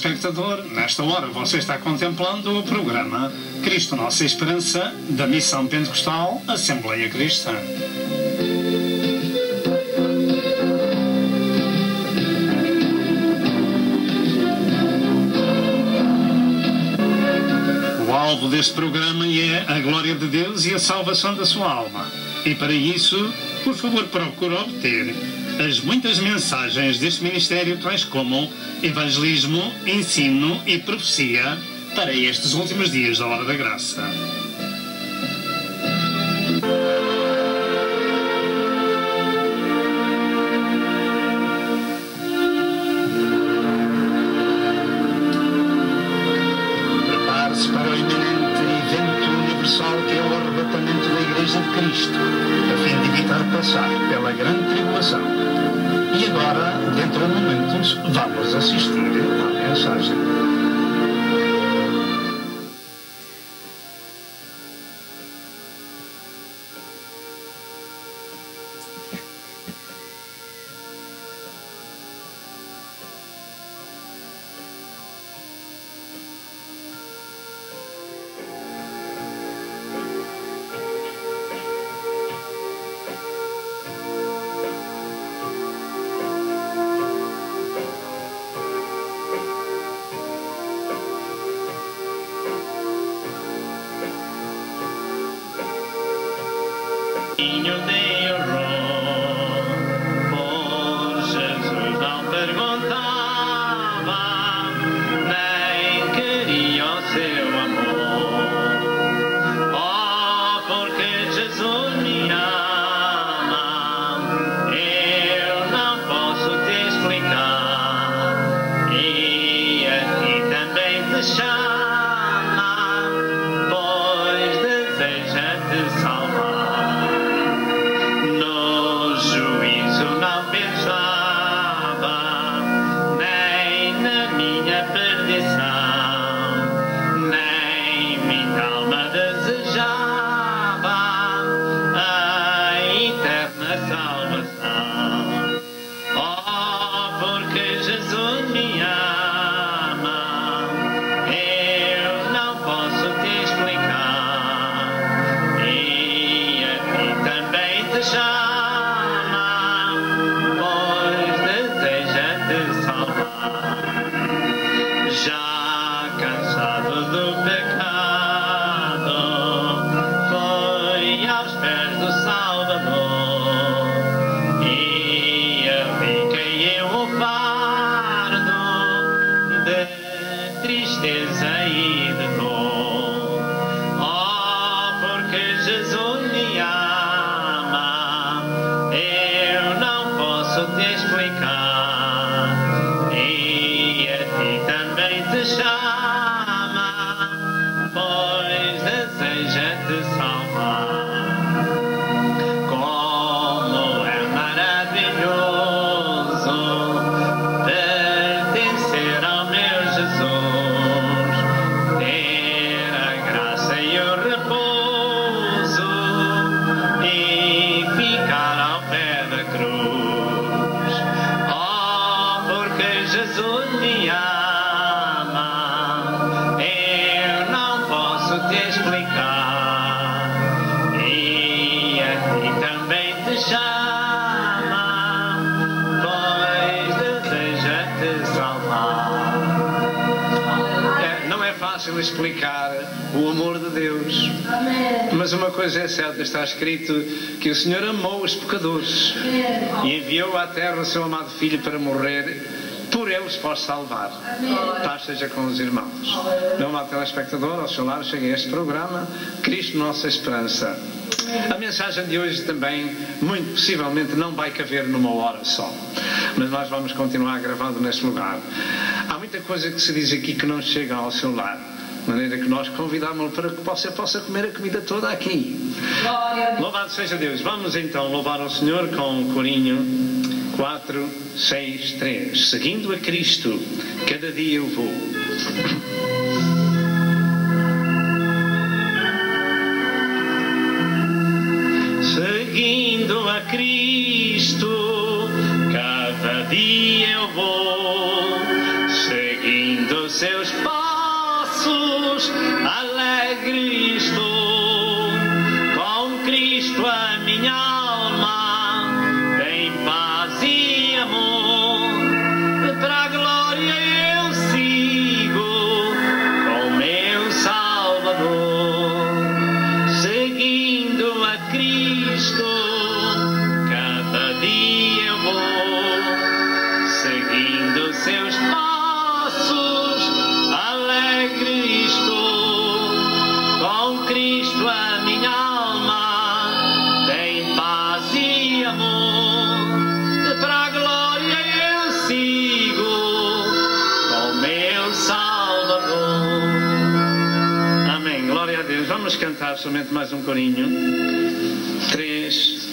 telespectador, nesta hora você está contemplando o programa Cristo Nossa Esperança, da Missão Pentecostal Assembleia Cristã. O alvo deste programa é a glória de Deus e a salvação da sua alma. E para isso, por favor, procure obter as muitas mensagens deste ministério, tais como evangelismo, ensino e profecia para estes últimos dias da Hora da Graça. Prepare-se para o iminente evento universal que é o arrebatamento da Igreja de Cristo, a fim de evitar passar pela grande tribulação. E agora, dentro de momentos, vamos assistir à mensagem. Explicar o amor de Deus. Mas uma coisa é certa, está escrito que o Senhor amou os pecadores e enviou à terra o seu amado Filho para morrer por eles para os salvar. Paz seja com os irmãos. Meu amado telespectador, ao seu lado chega este programa Cristo Nossa Esperança. A mensagem de hoje também, muito possivelmente, não vai caber numa hora só, mas nós vamos continuar gravando neste lugar. Há muita coisa que se diz aqui que não chega ao seu lar, de maneira que nós convidamos-lo para que você possa comer a comida toda aqui. Louvado seja Deus. Vamos então louvar ao Senhor com o corinho 4, 6, 3. Seguindo a Cristo, cada dia eu vou. Seguindo a Cristo, cada dia eu vou. Seguindo vamos cantar somente mais um corinho. 3,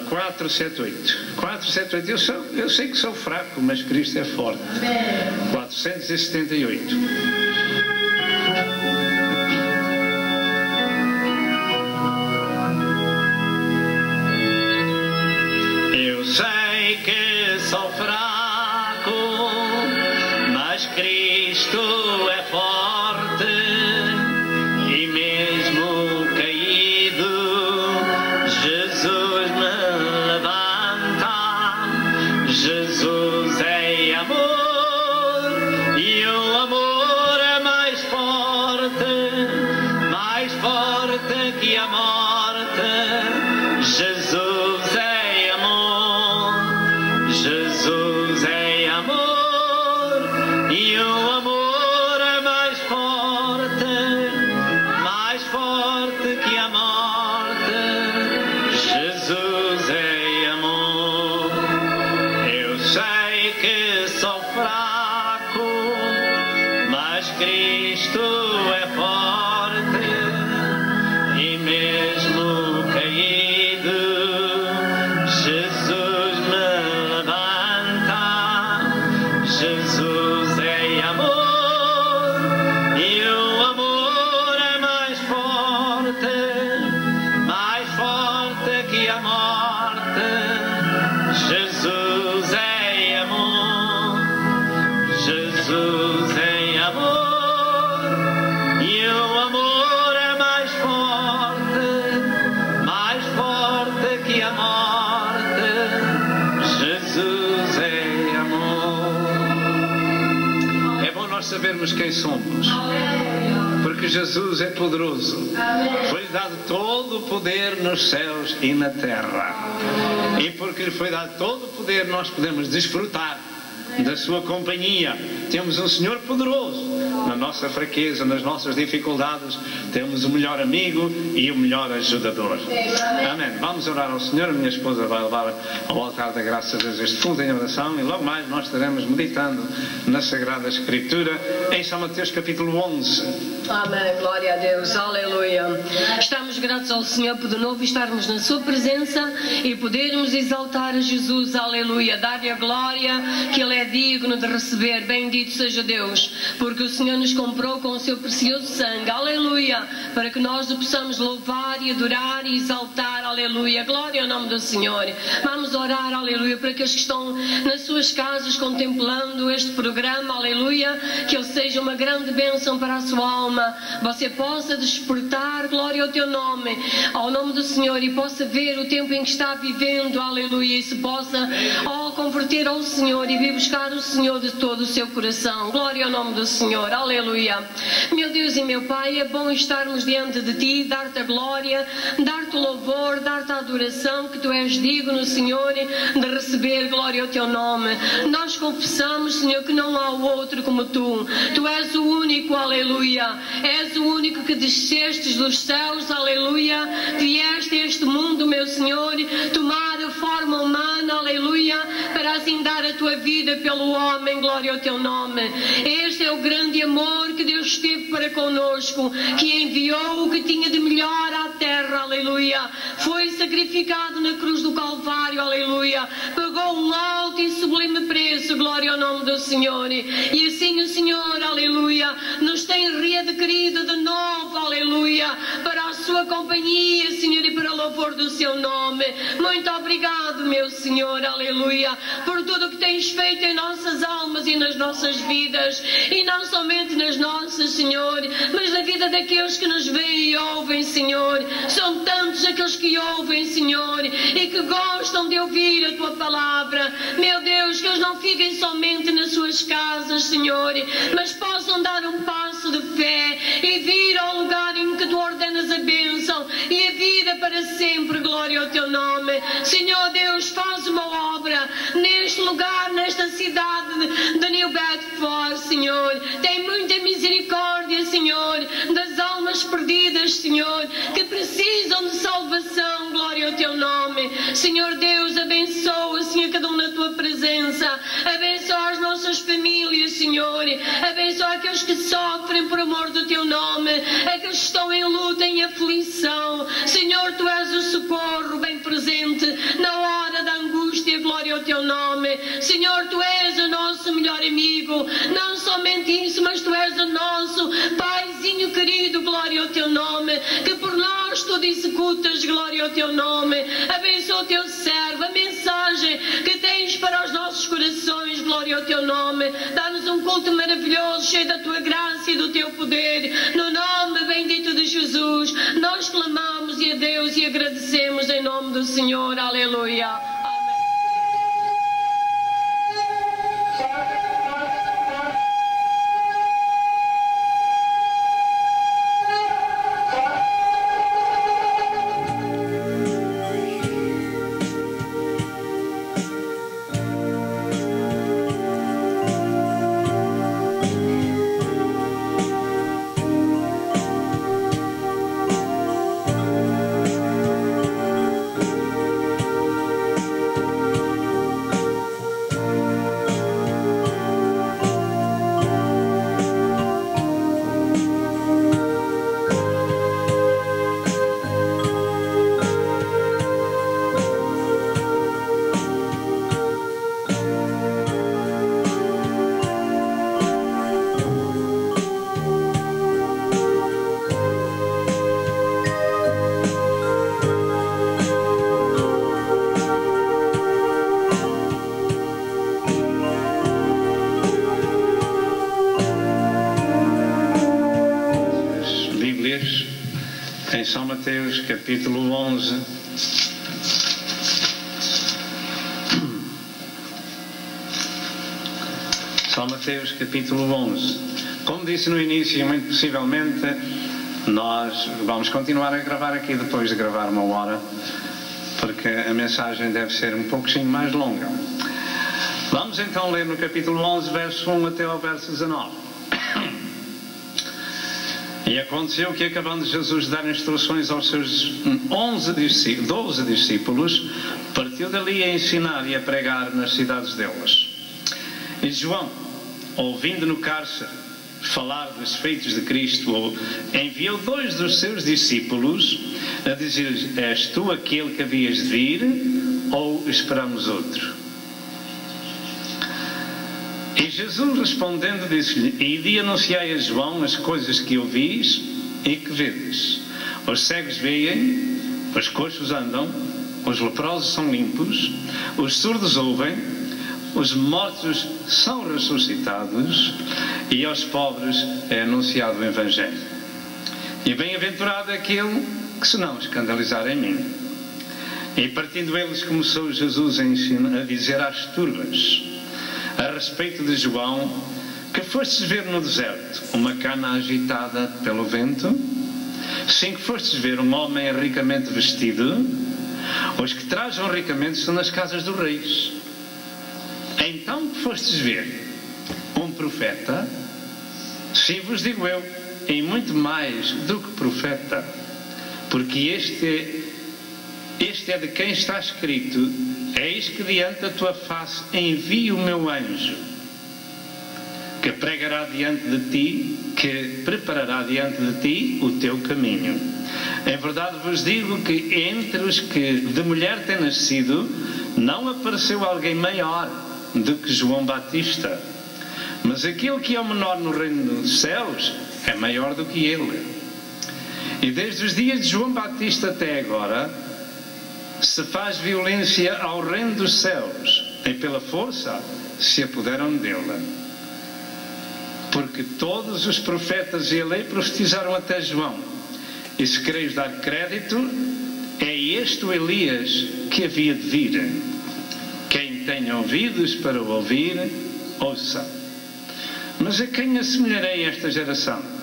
4, 7, 8. 4, 7, 8. Eu sei que sou fraco, mas Cristo é forte. 478. Eu sei que sou fraco, mas Cristo é forte, e mesmo caído, Jesus me levanta. Jesus é amor, e o amor é mais forte que a morte. Jesus é amor, Jesus é amor, e o amor é mais forte que a morte. Jesus é amor. Eu sei que sou fraco, mas Cristo é forte, e mesmo caído, Jesus me levanta. Jesus é amor, e o amor é mais forte que a morte. Jesus é amor, Jesus é amor, e o amor é mais forte que a morte. Jesus é amor. É bom nós sabermos quem somos, porque Jesus é poderoso. Foi-lhe dado todo o poder nos céus e na terra, e porque lhe foi dado todo o poder, nós podemos desfrutar da sua companhia. Temos um Senhor poderoso. Na nossa fraqueza, nas nossas dificuldades, temos o melhor amigo e o melhor ajudador. Amém. Vamos orar ao Senhor. A minha esposa vai levar ao altar da graça a Deus este culto em oração, e logo mais nós estaremos meditando na Sagrada Escritura em São Mateus capítulo 11. Amém, glória a Deus, aleluia. Estamos gratos ao Senhor por de novo estarmos na sua presença e podermos exaltar a Jesus, aleluia, dar-lhe a glória que Ele é digno de receber. Bendito seja Deus, porque o Senhor nos comprou com o seu precioso sangue, aleluia, para que nós o possamos louvar e adorar e exaltar, aleluia, glória ao nome do Senhor. Vamos orar, aleluia, para aqueles que estão nas suas casas contemplando este programa, aleluia, que ele seja uma grande bênção para a sua alma, você possa despertar, glória ao teu nome, ao nome do Senhor, e possa ver o tempo em que está vivendo, aleluia, e se possa, converter ao Senhor e vir buscar o Senhor de todo o seu coração. Glória ao nome do Senhor, aleluia. Meu Deus e meu Pai, é bom estarmos diante de Ti, dar-te a glória, dar-te o louvor, dar-te a adoração, que Tu és digno, Senhor, de receber, glória ao Teu nome. Nós confessamos, Senhor, que não há outro como Tu. Tu és o único, aleluia. És o único que descestes dos céus, aleluia. Vieste a este mundo, meu Senhor, tomar a forma humana, aleluia, para assim dar a Tua vida pelo homem, glória ao Teu nome. Este é o grande amor que Deus teve para conosco, que enviou o que tinha de melhor à terra, aleluia. Foi sacrificado na cruz do Calvário, aleluia. Pagou um alto e sublime preço, glória ao nome do Senhor. E assim o Senhor, aleluia, nos tem readquirido de novo, aleluia, para a sua companhia, Senhor, e para o louvor do seu nome. Muito obrigado, meu Senhor, aleluia, por tudo o que tens feito em nossas almas e nas nossas vidas, e não somente nas nossas, Senhor, mas na vida daqueles que nos veem e ouvem, Senhor. São tantos aqueles que ouvem, Senhor, e que gostam de ouvir a Tua palavra. Meu Deus, que eles não fiquem somente nas suas casas, Senhor, mas possam dar um passo de fé e vir ao lugar em que Tu ordenas a bênção e a vida para sempre, glória ao Teu nome. Senhor Deus, faz uma obra neste lugar, nesta cidade de New Bedford, Senhor. Tem muita misericórdia, Senhor, das almas perdidas, Senhor, que precisam de salvação, glória ao Teu nome. Senhor Deus, abençoa, Senhor, cada um na Tua presença. Abençoa as nossas famílias, Senhor. Abençoa aqueles que sofrem por amor do Teu nome, aqueles que estão em luta, em aflição. Senhor, Tu és o socorro bem presente na hora da angústia. Glória ao Teu nome. Senhor, Tu és o nosso melhor amigo. Não somente isso, mas Tu és o nosso Paizinho querido. Glória ao Teu nome. Que por nós Tu executas. Glória ao Teu nome. Abençoa o Teu servo. A mensagem que tens para os nossos corações. Glória ao Teu nome. Dá-nos um culto maravilhoso, cheio da Tua graça e do Teu poder. No nome bendito de Jesus, nós clamamos a Deus e agradecemos em nome do Senhor. Aleluia. São Mateus, capítulo 11. São Mateus, capítulo 11. Como disse no início, muito possivelmente, nós vamos continuar a gravar aqui depois de gravar 1 hora, porque a mensagem deve ser um pouquinho mais longa. Vamos então ler no capítulo 11, verso 1 até ao verso 19. E aconteceu que, acabando Jesus de dar instruções aos seus 12 discípulos, partiu dali a ensinar e a pregar nas cidades deles. E João, ouvindo no cárcere falar dos feitos de Cristo, enviou 2 dos seus discípulos a dizer-lhes: És tu aquele que havias de vir, ou esperamos outro? E Jesus respondendo disse-lhe: Ide anunciai a João as coisas que ouvis e que vedes. Os cegos veem, os coxos andam, os leprosos são limpos, os surdos ouvem, os mortos são ressuscitados, e aos pobres é anunciado o Evangelho. E bem-aventurado aquele que se não escandalizar em mim. E partindo eles, começou Jesus a dizer às turmas a respeito de João: que fostes ver no deserto uma cana agitada pelo vento? Sim, que fostes ver um homem ricamente vestido? Os que trajam ricamente estão nas casas dos reis. Então que fostes ver um profeta? Sim, vos digo eu, e muito mais do que profeta, porque este é de quem está escrito: Eis que diante da tua face envio o meu anjo, que pregará diante de ti, que preparará diante de ti o teu caminho. Em verdade vos digo que entre os que de mulher têm nascido, não apareceu alguém maior do que João Batista. Mas aquele que é o menor no reino dos céus é maior do que ele. E desde os dias de João Batista até agora se faz violência ao reino dos céus, e pela força se apoderam dele. Porque todos os profetas e a lei profetizaram até João. E se quereis dar crédito, é este o Elias que havia de vir. Quem tem ouvidos para o ouvir, ouça. Mas a quem assemelharei esta geração?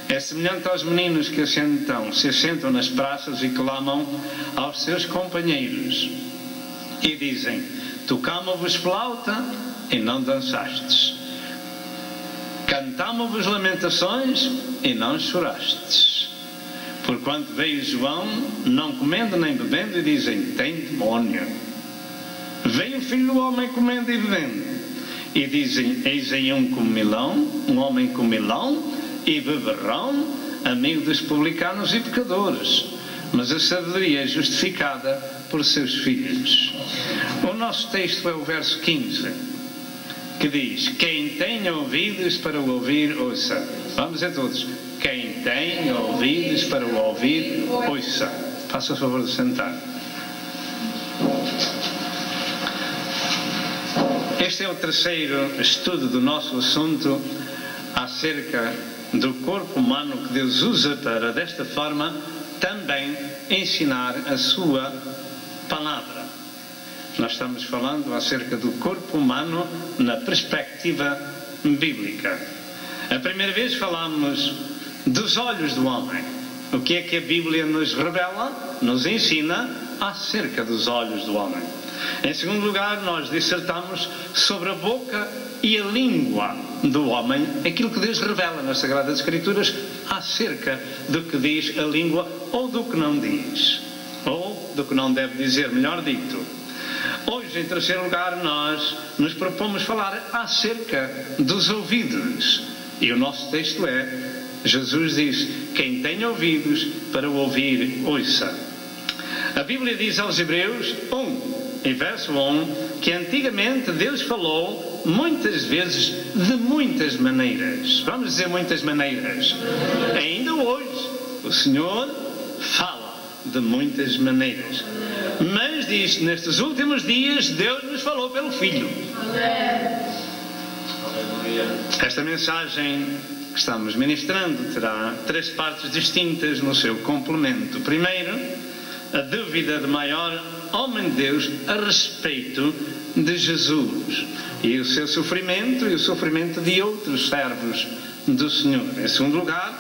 É semelhante aos meninos que se assentam nas praças e clamam aos seus companheiros e dizem: tocamo-vos flauta e não dançastes, cantamo-vos lamentações e não chorastes. Porquanto veio João, não comendo nem bebendo, e dizem: tem demónio. Veio o Filho do Homem comendo e bebendo, e dizem: eis aí um comilão, um homem comilão e beberrão, amigo dos publicanos e pecadores, mas a sabedoria é justificada por seus filhos. O nosso texto é o verso 15, que diz: quem tem ouvidos para o ouvir, ouça. Vamos a todos. Quem tem ouvidos para o ouvir, ouça. Faça o favor de sentar. Este é o terceiro estudo do nosso assunto acerca do corpo humano que Deus usa para, desta forma, também ensinar a sua palavra. Nós estamos falando acerca do corpo humano na perspectiva bíblica. A primeira vez falámos dos olhos do homem. O que é que a Bíblia nos revela, nos ensina acerca dos olhos do homem. Em segundo lugar, nós dissertamos sobre a boca e a língua do homem, aquilo que Deus revela nas Sagradas Escrituras acerca do que diz a língua ou do que não diz, ou do que não deve dizer, melhor dito. Hoje, em terceiro lugar, nós nos propomos falar acerca dos ouvidos. E o nosso texto é: Jesus diz, quem tem ouvidos para o ouvir, ouça. A Bíblia diz aos Hebreus 1, em verso 1, que antigamente Deus falou muitas vezes de muitas maneiras. Vamos dizer muitas maneiras. Ainda hoje o Senhor fala de muitas maneiras. Mas diz, nestes últimos dias Deus nos falou pelo Filho. Esta mensagem que estamos ministrando terá 3 partes distintas no seu complemento. Primeiro, a dúvida de maior homem de Deus a respeito de Jesus e o seu sofrimento e o sofrimento de outros servos do Senhor. Em segundo lugar,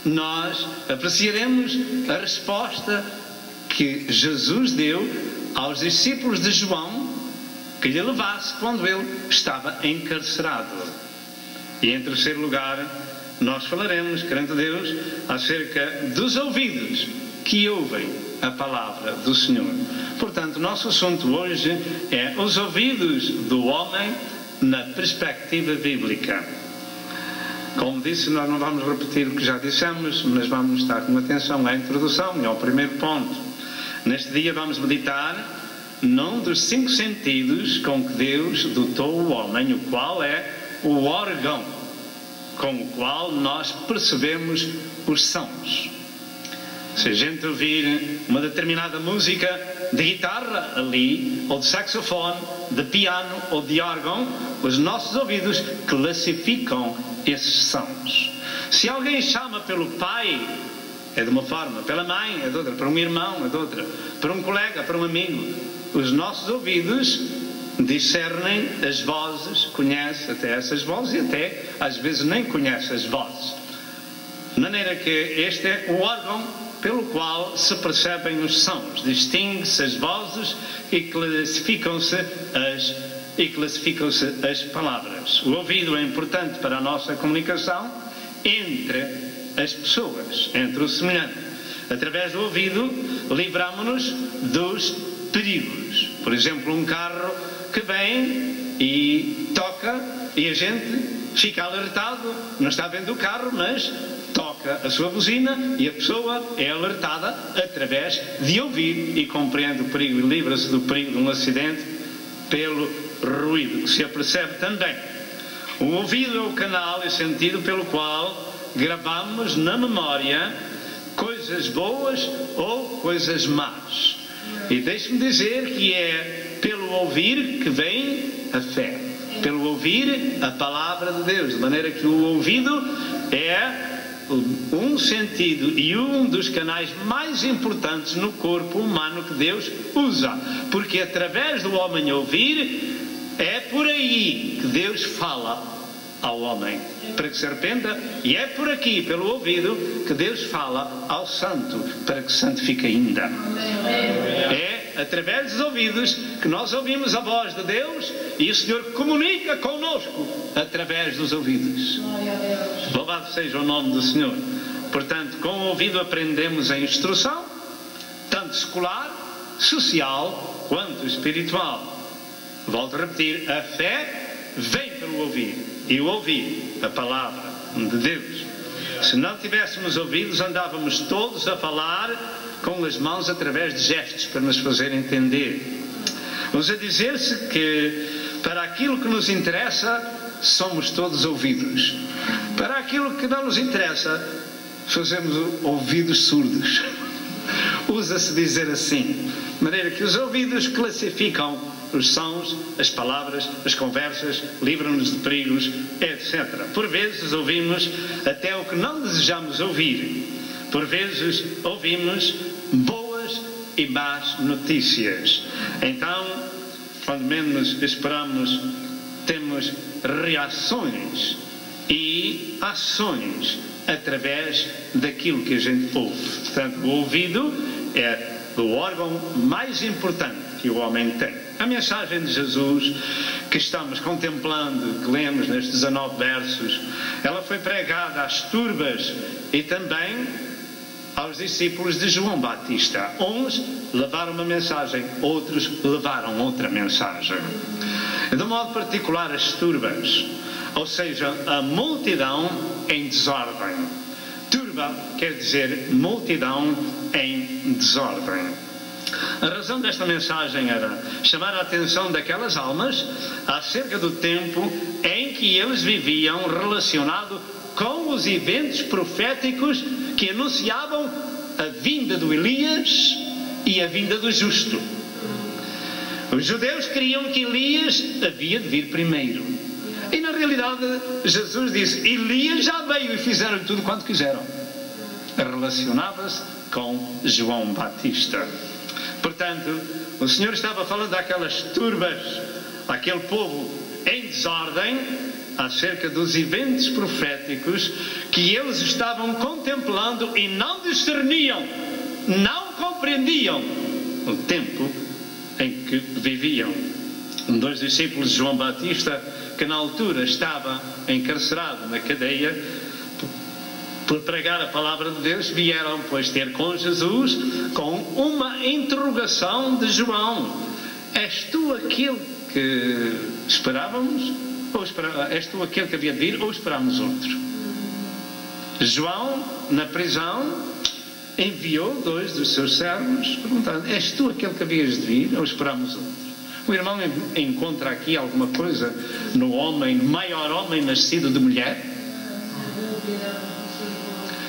nós apreciaremos a resposta que Jesus deu aos discípulos de João que lhe levasse quando ele estava encarcerado. E em terceiro lugar, nós falaremos, querendo Deus, acerca dos ouvidos que ouvem a palavra do Senhor. Portanto, o nosso assunto hoje é os ouvidos do homem na perspectiva bíblica. Como disse, nós não vamos repetir o que já dissemos, mas vamos estar com atenção à introdução e ao primeiro ponto. Neste dia vamos meditar num dos 5 sentidos com que Deus dotou o homem, o qual é o órgão com o qual nós percebemos os sons. Se a gente ouvir uma determinada música de guitarra ali, ou de saxofone, de piano ou de órgão, os nossos ouvidos classificam esses sons. Se alguém chama pelo pai, é de uma forma, pela mãe é de outra, para um irmão é de outra, para um colega, para um amigo, os nossos ouvidos discernem as vozes, conhecem até essas vozes e até às vezes nem conhecem as vozes. De maneira que este é o órgão pelo qual se percebem os sons, distingue-se as vozes e classificam-se as palavras. O ouvido é importante para a nossa comunicação entre as pessoas, entre o semelhante. Através do ouvido livramos-nos dos perigos. Por exemplo, um carro que vem e toca e a gente fica alertado, não está vendo o carro, mas toca a sua buzina e a pessoa é alertada através de ouvir e compreende o perigo e livra-se do perigo de um acidente pelo ruído que se apercebe também. O ouvido é o canal e sentido pelo qual gravamos na memória coisas boas ou coisas más. E deixe-me dizer que é pelo ouvir que vem a fé, pelo ouvir a palavra de Deus, de maneira que o ouvido é um sentido e um dos canais mais importantes no corpo humano que Deus usa, porque através do homem ouvir é por aí que Deus fala ao homem para que se arrependa, e é por aqui, pelo ouvido, que Deus fala ao santo para que se santifique ainda. É através dos ouvidos que nós ouvimos a voz de Deus e o Senhor comunica conosco através dos ouvidos. Louvado seja o nome do Senhor. Portanto, com o ouvido aprendemos a instrução, tanto secular, social, quanto espiritual. Volto a repetir, a fé vem pelo ouvir, e o ouvir a palavra de Deus. Se não tivéssemos ouvidos, andávamos todos a falar com as mãos através de gestos para nos fazer entender. Usa dizer-se que para aquilo que nos interessa, somos todos ouvidos. Para aquilo que não nos interessa, fazemos ouvidos surdos. Usa-se dizer assim, de maneira que os ouvidos classificam os sons, as palavras, as conversas, livram-nos de perigos, etc. Por vezes ouvimos até o que não desejamos ouvir. Por vezes ouvimos boas e más notícias. Então, quando menos esperamos, temos reações e ações através daquilo que a gente ouve. Portanto, o ouvido é o órgão mais importante que o homem tem. A mensagem de Jesus que estamos contemplando, que lemos nestes 19 versos, ela foi pregada às turbas e também aos discípulos de João Batista. Uns levaram uma mensagem, outros levaram outra mensagem. De modo particular as turbas, ou seja, a multidão em desordem. Turba quer dizer multidão em desordem. A razão desta mensagem era chamar a atenção daquelas almas acerca do tempo em que eles viviam, relacionado com os eventos proféticos que anunciavam a vinda do Elias e a vinda do justo. Os judeus queriam que Elias havia de vir primeiro. E na realidade Jesus disse, Elias já veio e fizeram tudo quanto quiseram. Relacionava-se com João Batista. Portanto, o Senhor estava falando daquelas turbas, aquele povo em desordem, acerca dos eventos proféticos que eles estavam contemplando e não discerniam, não compreendiam o tempo em que viviam. Um dos discípulos de João Batista, que na altura estava encarcerado na cadeia por pregar a palavra de Deus, vieram pois ter com Jesus com uma interrogação de João: és tu aquele que esperávamos? És tu aquele que havia de vir ou esperámos outro? João, na prisão, enviou 2 dos seus servos perguntando: és tu aquele que havias de vir ou esperámos outro? O irmão encontra aqui alguma coisa no homem, maior homem nascido de mulher?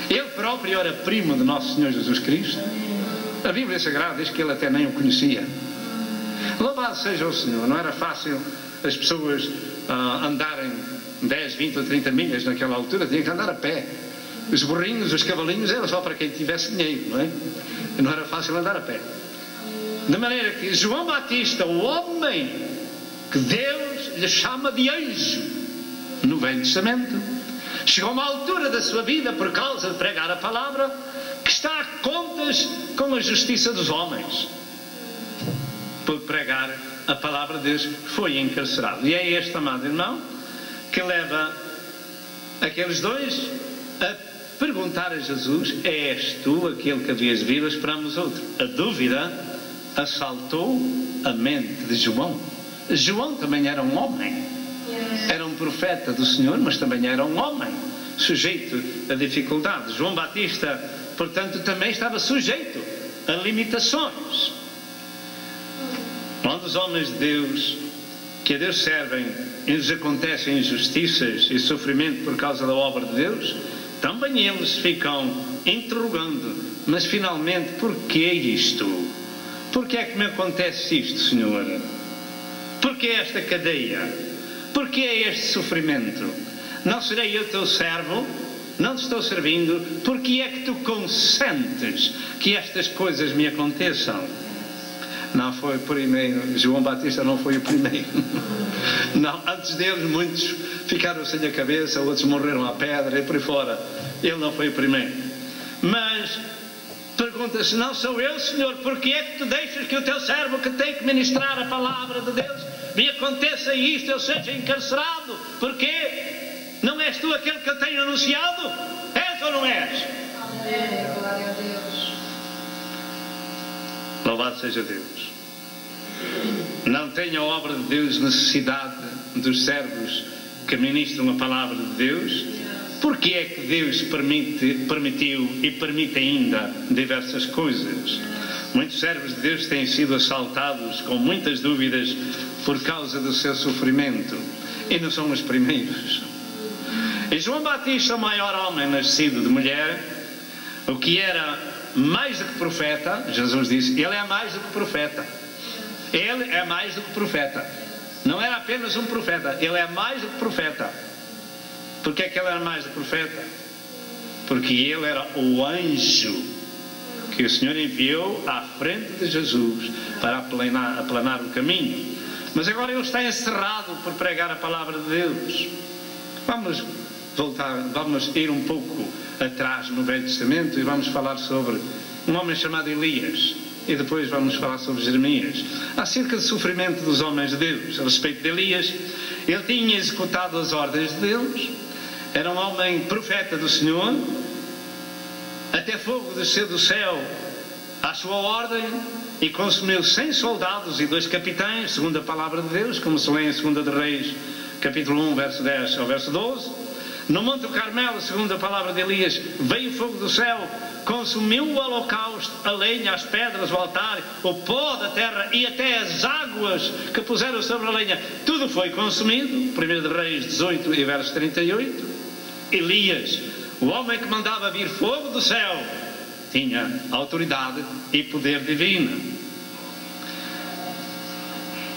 Ele próprio era primo de nosso Senhor Jesus Cristo. A Bíblia Sagrada diz que ele até nem o conhecia. Louvado seja o Senhor. Não era fácil as pessoas andarem 10, 20 ou 30 milhas naquela altura. Tinham que andar a pé. Os burrinhos, os cavalinhos, era só para quem tivesse dinheiro, não é? E não era fácil andar a pé. De maneira que João Batista, o homem que Deus lhe chama de anjo no Velho Testamento, chegou a uma altura da sua vida, por causa de pregar a palavra, que está a contas com a justiça dos homens. Por pregar a palavra de Deus, foi encarcerado. E é este, amado irmão, que leva aqueles 2 a perguntar a Jesus: és tu aquele que havias de vir ou esperamos outro? A dúvida assaltou a mente de João. João também era um homem. Era um profeta do Senhor, mas também era um homem, sujeito a dificuldades. João Batista, portanto, também estava sujeito a limitações. Quando os homens de Deus, que a Deus servem, e lhes acontecem injustiças e sofrimento por causa da obra de Deus, também eles ficam interrogando: mas finalmente, porquê isto? Porquê é que me acontece isto, Senhor? Porquê esta cadeia? Porquê este sofrimento? Não serei eu teu servo? Não te estou servindo? Porquê é que tu consentes que estas coisas me aconteçam? Não foi o primeiro. João Batista não foi o primeiro. Não, antes deles muitos ficaram sem a cabeça, outros morreram à pedra e por aí fora. Ele não foi o primeiro. Mas pergunta-se: não sou eu, Senhor? Porquê é que tu deixas que o teu servo, que tem que ministrar a palavra de Deus, me aconteça isto, eu seja encarcerado? Porquê? Não és tu aquele que eu tenho anunciado? És ou não és? Amém. Glória a Deus. Louvado seja Deus. Não tem a obra de Deus necessidade dos servos que ministram a palavra de Deus? Porque é que Deus permitiu e permite ainda diversas coisas? Muitos servos de Deus têm sido assaltados com muitas dúvidas por causa do seu sofrimento. E não são os primeiros. E João Batista, o maior homem nascido de mulher, o que era mais do que profeta, Jesus disse, ele é mais do que profeta. Ele é mais do que profeta. Não era apenas um profeta, ele é mais do que profeta. Porquê é que ele era mais do que profeta? Porque ele era o anjo que o Senhor enviou à frente de Jesus para aplanar o caminho. Mas agora ele está encerrado por pregar a palavra de Deus. Vamos voltar, vamos ir um pouco atrás no Velho Testamento e vamos falar sobre um homem chamado Elias. E depois vamos falar sobre Jeremias. Acerca do sofrimento dos homens de Deus. A respeito de Elias, ele tinha executado as ordens de Deus. Era um homem profeta do Senhor. Até fogo desceu do céu à sua ordem e consumiu 100 soldados e 2 capitães, segundo a palavra de Deus, como se lê em 2 de Reis, capítulo 1, verso 10 ao verso 12. No Monte do Carmelo, segundo a palavra de Elias, veio fogo do céu, consumiu o holocausto, a lenha, as pedras, o altar, o pó da terra e até as águas que puseram sobre a lenha. Tudo foi consumido. 1 de Reis 18 e verso 38. Elias, o homem que mandava vir fogo do céu, tinha autoridade e poder divino.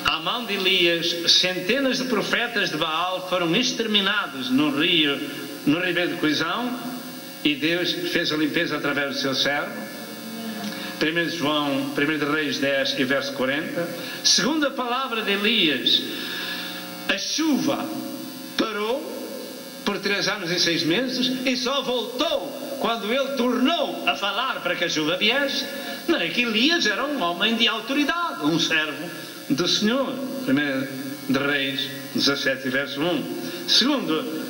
À mão de Elias, centenas de profetas de Baal foram exterminados no ribeiro de Quizão, e Deus fez a limpeza através do seu servo. 1 de Reis 10 e verso 40. Segundo a palavra de Elias, a chuva parou por 3 anos e 6 meses e só voltou quando ele tornou a falar para que a chuva viesse. Não é que Elias era um homem de autoridade, um servo do Senhor. 1 de Reis 17 verso 1. Segundo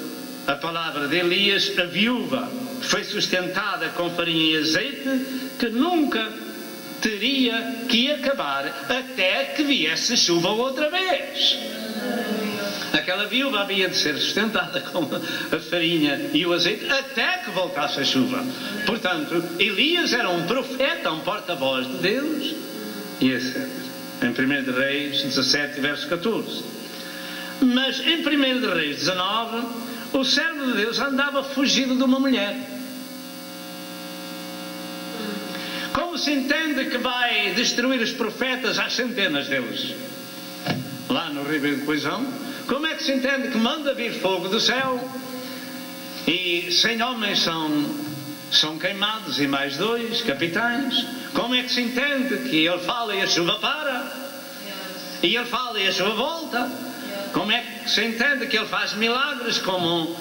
a palavra de Elias, a viúva foi sustentada com farinha e azeite que nunca teria que acabar até que viesse chuva outra vez. Aquela viúva havia de ser sustentada com a farinha e o azeite até que voltasse a chuva. Portanto, Elias era um profeta, um porta-voz de Deus. E etc. Em 1 de Reis 17, verso 14. Mas em 1 de Reis 19, o servo de Deus andava fugido de uma mulher. Como se entende que vai destruir os profetas às centenas deles? Lá no ribeiro de Quizão. Como é que se entende que manda vir fogo do céu e 100 homens são queimados e mais 2 capitães? Como é que se entende que ele fala e a chuva para? E ele fala e a chuva volta? Como é que se entende que ele faz milagres, como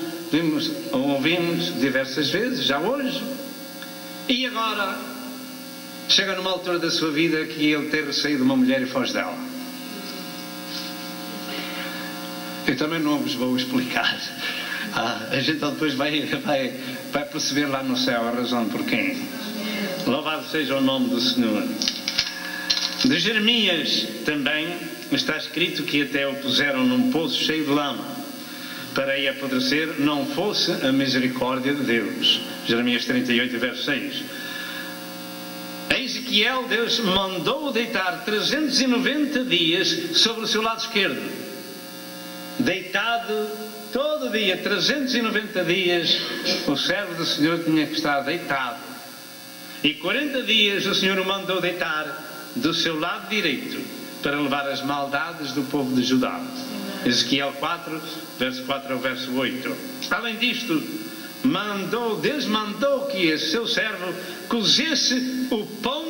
ouvimos diversas vezes, já hoje? E agora chega numa altura da sua vida que ele ter saído de uma mulher e foge dela. Eu também não vos vou explicar. A gente depois vai perceber lá no céu a razão por quem. Louvado seja o nome do Senhor. De Jeremias também está escrito que até o puseram num poço cheio de lama para aí apodrecer, não fosse a misericórdia de Deus. Jeremias 38, verso 6. A Ezequiel, Deus mandou deitar 390 dias sobre o seu lado esquerdo. Deitado todo dia, 390 dias, o servo do Senhor tinha que estar deitado. E 40 dias o Senhor o mandou deitar do seu lado direito para levar as maldades do povo de Judá. Ezequiel 4, verso 4 ao verso 8. Além disto, Deus mandou que esse seu servo cozesse o pão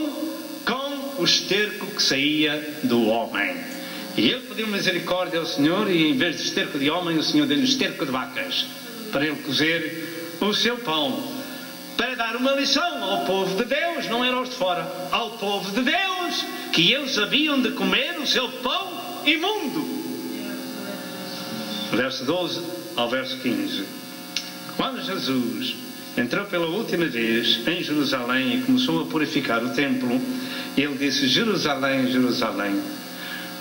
com o esterco que saía do homem. E ele pediu misericórdia ao Senhor, e em vez de esterco de homem, o Senhor deu-lhe esterco de vacas, para ele cozer o seu pão, para dar uma lição ao povo de Deus, não era aos de fora, ao povo de Deus, que eles haviam de comer o seu pão imundo. Verso 12 ao verso 15. Quando Jesus entrou pela última vez em Jerusalém e começou a purificar o templo, ele disse: Jerusalém, Jerusalém,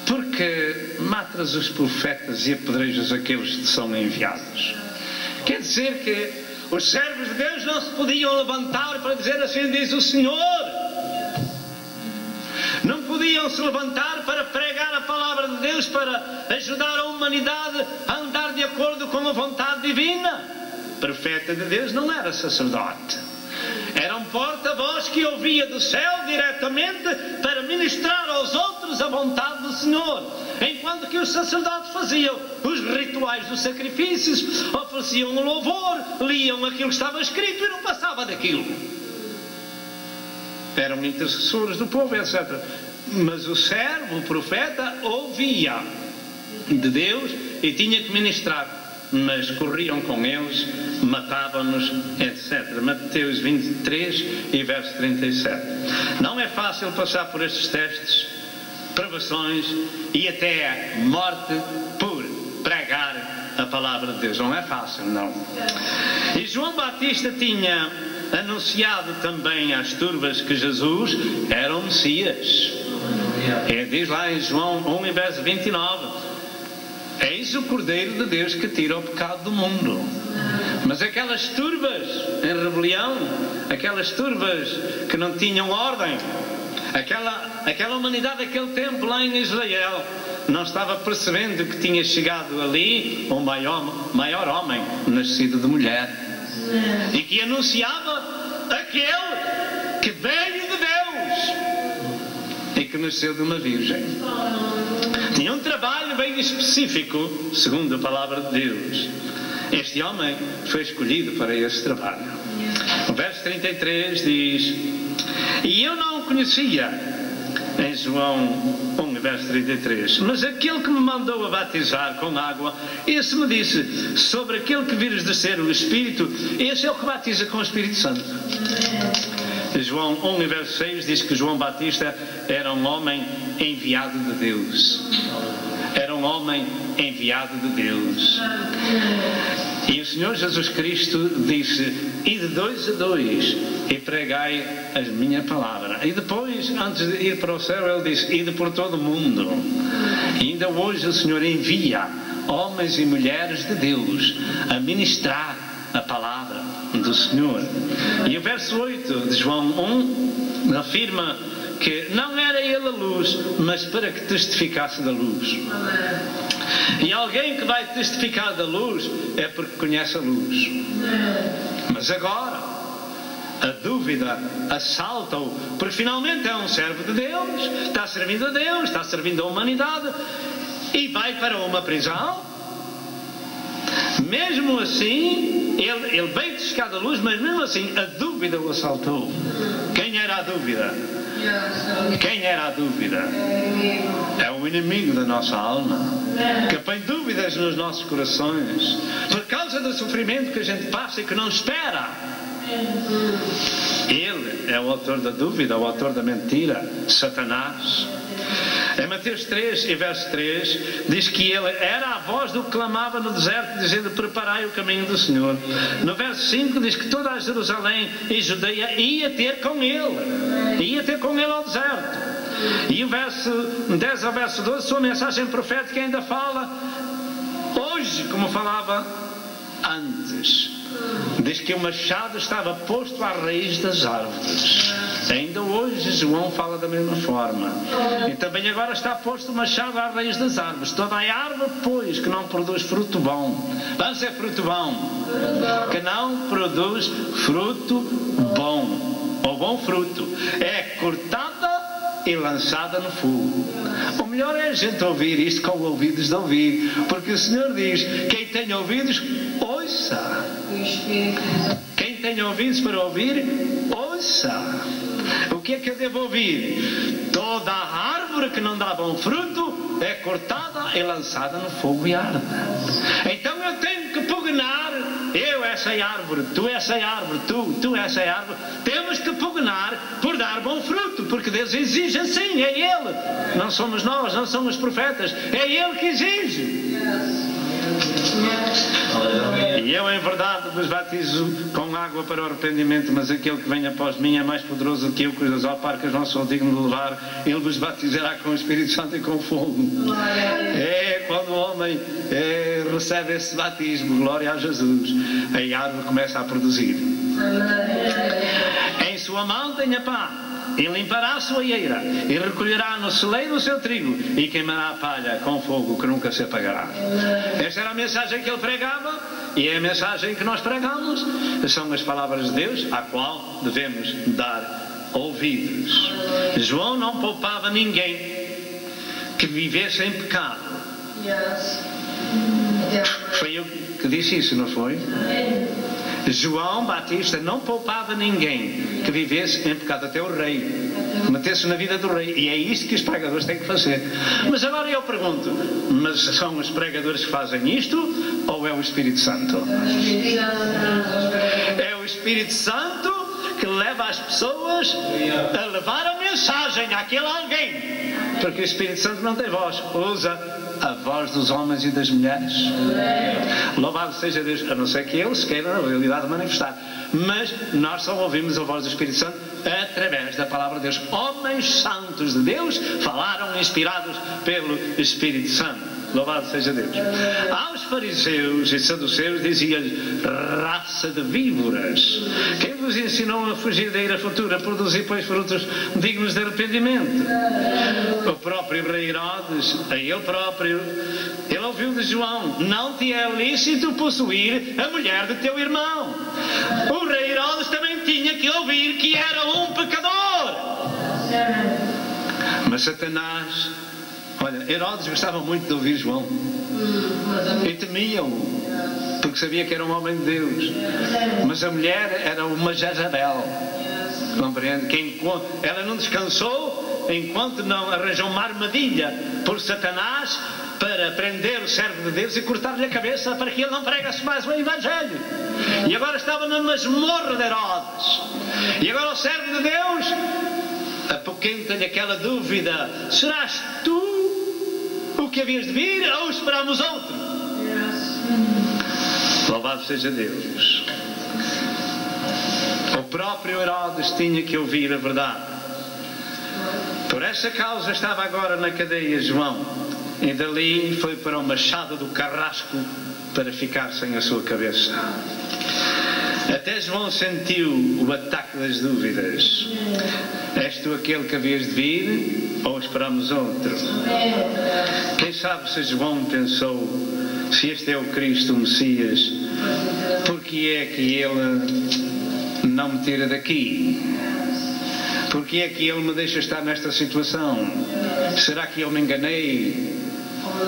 porque matas os profetas e apedrejas aqueles que são enviados. Quer dizer que Os servos de Deus não se podiam levantar para dizer assim diz o Senhor. Não podiam se levantar para pregar a palavra de Deus, para ajudar a humanidade a andar de acordo com a vontade divina. O profeta de Deus não era sacerdote. Era um porta-voz que ouvia do céu diretamente para ministrar aos outros a vontade do Senhor. Enquanto que os sacerdotes faziam os rituais dos sacrifícios, ofereciam um louvor, liam aquilo que estava escrito e não passava daquilo. Eram intercessores do povo, etc. Mas o servo, o profeta, ouvia de Deus e tinha que ministrar. Mas corriam com eles, matavam-nos, etc. Mateus 23 e verso 37. Não é fácil passar por estes testes, provações e até morte por pregar a palavra de Deus. Não é fácil, não. E João Batista tinha anunciado também às turvas que Jesus era o Messias. Diz lá em João 1 verso 29: eis o Cordeiro de Deus que tira o pecado do mundo. Mas aquelas turvas em rebelião, aquelas turvas que não tinham ordem, aquela humanidade daquele tempo lá em Israel não estava percebendo que tinha chegado ali um maior homem nascido de mulher e que anunciava aquele que veio de Deus e que nasceu de uma virgem. Tinha um trabalho bem específico, segundo a palavra de Deus. Este homem foi escolhido para esse trabalho. O verso 33 diz: e eu não o conhecia, em João 1, verso 33, mas aquele que me mandou a batizar com água, esse me disse: sobre aquele que vires descer o Espírito, esse é o que batiza com o Espírito Santo. João 1, verso 6 diz que João Batista era um homem enviado de Deus. Era um homem enviado de Deus. E o Senhor Jesus Cristo disse: e de 2 a 2 e pregai a minha palavra. E depois, antes de ir para o céu, ele disse: ide por todo o mundo. E ainda hoje o Senhor envia homens e mulheres de Deus a ministrar a palavra do Senhor. E o verso 8 de João 1 afirma que não era ele a luz, mas para que testificasse da luz. E alguém que vai testificar da luz é porque conhece a luz. Mas agora a dúvida assalta-o, porque finalmente é um servo de Deus, está servindo a Deus, está servindo a humanidade, e vai para uma prisão. Mesmo assim, ele veio testificar da luz, mas mesmo assim a dúvida o assaltou. Quem era a dúvida? Quem era a dúvida? É o inimigo da nossa alma, que põe dúvidas nos nossos corações por causa do sofrimento que a gente passa e que não espera. Ele é o autor da dúvida, o autor da mentira, Satanás. Em Mateus 3 e verso 3 diz que ele era a voz do que clamava no deserto, dizendo: preparai o caminho do Senhor. No verso 5 diz que toda a Jerusalém e Judeia ia ter com ele ao deserto. E o verso 10 ao verso 12, sua mensagem profética ainda fala hoje como falava antes. Diz que o machado estava posto à raiz das árvores. Ainda hoje João fala da mesma forma. E também agora está posto o machado à raiz das árvores. Toda a árvore, pois, que não produz fruto bom. Vamos ser fruto bom. Que não produz fruto bom. Ou bom fruto. É cortada e lançada no fogo. O melhor é a gente ouvir isto com ouvidos de ouvir. Porque o Senhor diz: quem tem ouvidos, ouça. Quem tem ouvidos para ouvir, ouça. O que é que eu devo ouvir? Toda a árvore que não dá bom fruto é cortada e lançada no fogo e arde. Então eu tenho que pugnar. Eu essa árvore, tu essa árvore, tu essa árvore. Temos que pugnar por dar bom fruto, porque Deus exige assim, é Ele. Não somos nós, não somos profetas, é Ele que exige. E eu em verdade vos batizo com água para o arrependimento, mas aquele que vem após mim é mais poderoso do que eu, cujas alparcas não sou digno de levar. Ele vos batizará com o Espírito Santo e com fogo. É quando o homem recebe esse batismo, glória a Jesus, a árvore começa a produzir. Em sua mão tem a pá, e limpará a sua eira, e recolherá no celeiro o seu trigo, e queimará a palha com fogo que nunca se apagará. Esta era a mensagem que ele pregava, e é a mensagem que nós pregamos. São as palavras de Deus, à qual devemos dar ouvidos. João não poupava ninguém que vivesse em pecado. Foi eu que disse isso, não foi? João Batista não poupava ninguém que vivesse em pecado, até o rei, metesse na vida do rei, e é isto que os pregadores têm que fazer. Mas agora eu pergunto, mas são os pregadores que fazem isto, ou é o Espírito Santo? É o Espírito Santo que leva as pessoas a levar a mensagem àquele alguém, porque o Espírito Santo não tem voz, usa a voz dos homens e das mulheres. Louvado seja Deus, a não ser que eles queiram na realidade manifestar, mas nós só ouvimos a voz do Espírito Santo através da palavra de Deus. Homens santos de Deus falaram inspirados pelo Espírito Santo. Louvado seja Deus. Aos fariseus e saduceus dizia-lhes: raça de víboras, quem vos ensinou a fugir da ira futura? Produzir, pois, frutos dignos de arrependimento. O próprio rei Herodes, a ele próprio, ele ouviu de João: não te é lícito possuir a mulher de teu irmão. O rei Herodes também tinha que ouvir que era um pecador. Mas Satanás, olha, Herodes gostava muito de ouvir João e temia-o, porque sabia que era um homem de Deus. Mas a mulher era uma Jezabel, compreende? Que ela não descansou enquanto não arranjou uma armadilha por Satanás para prender o servo de Deus e cortar-lhe a cabeça para que ele não pregasse mais o Evangelho. E agora estava na masmorra de Herodes. E agora o servo de Deus apoquenta-lhe aquela dúvida: serás tu o que havias de vir, ou esperamos outro? Louvado seja Deus. O próprio Herodes tinha que ouvir a verdade. Por essa causa estava agora na cadeia João, e dali foi para o machado do carrasco para ficar sem a sua cabeça. Até João sentiu o ataque das dúvidas: és tu aquele que havias de vir, ou esperamos outro? Quem sabe se João pensou: se este é o Cristo, o Messias, porque é que ele não me tira daqui? Porque é que ele me deixa estar nesta situação? Será que eu me enganei?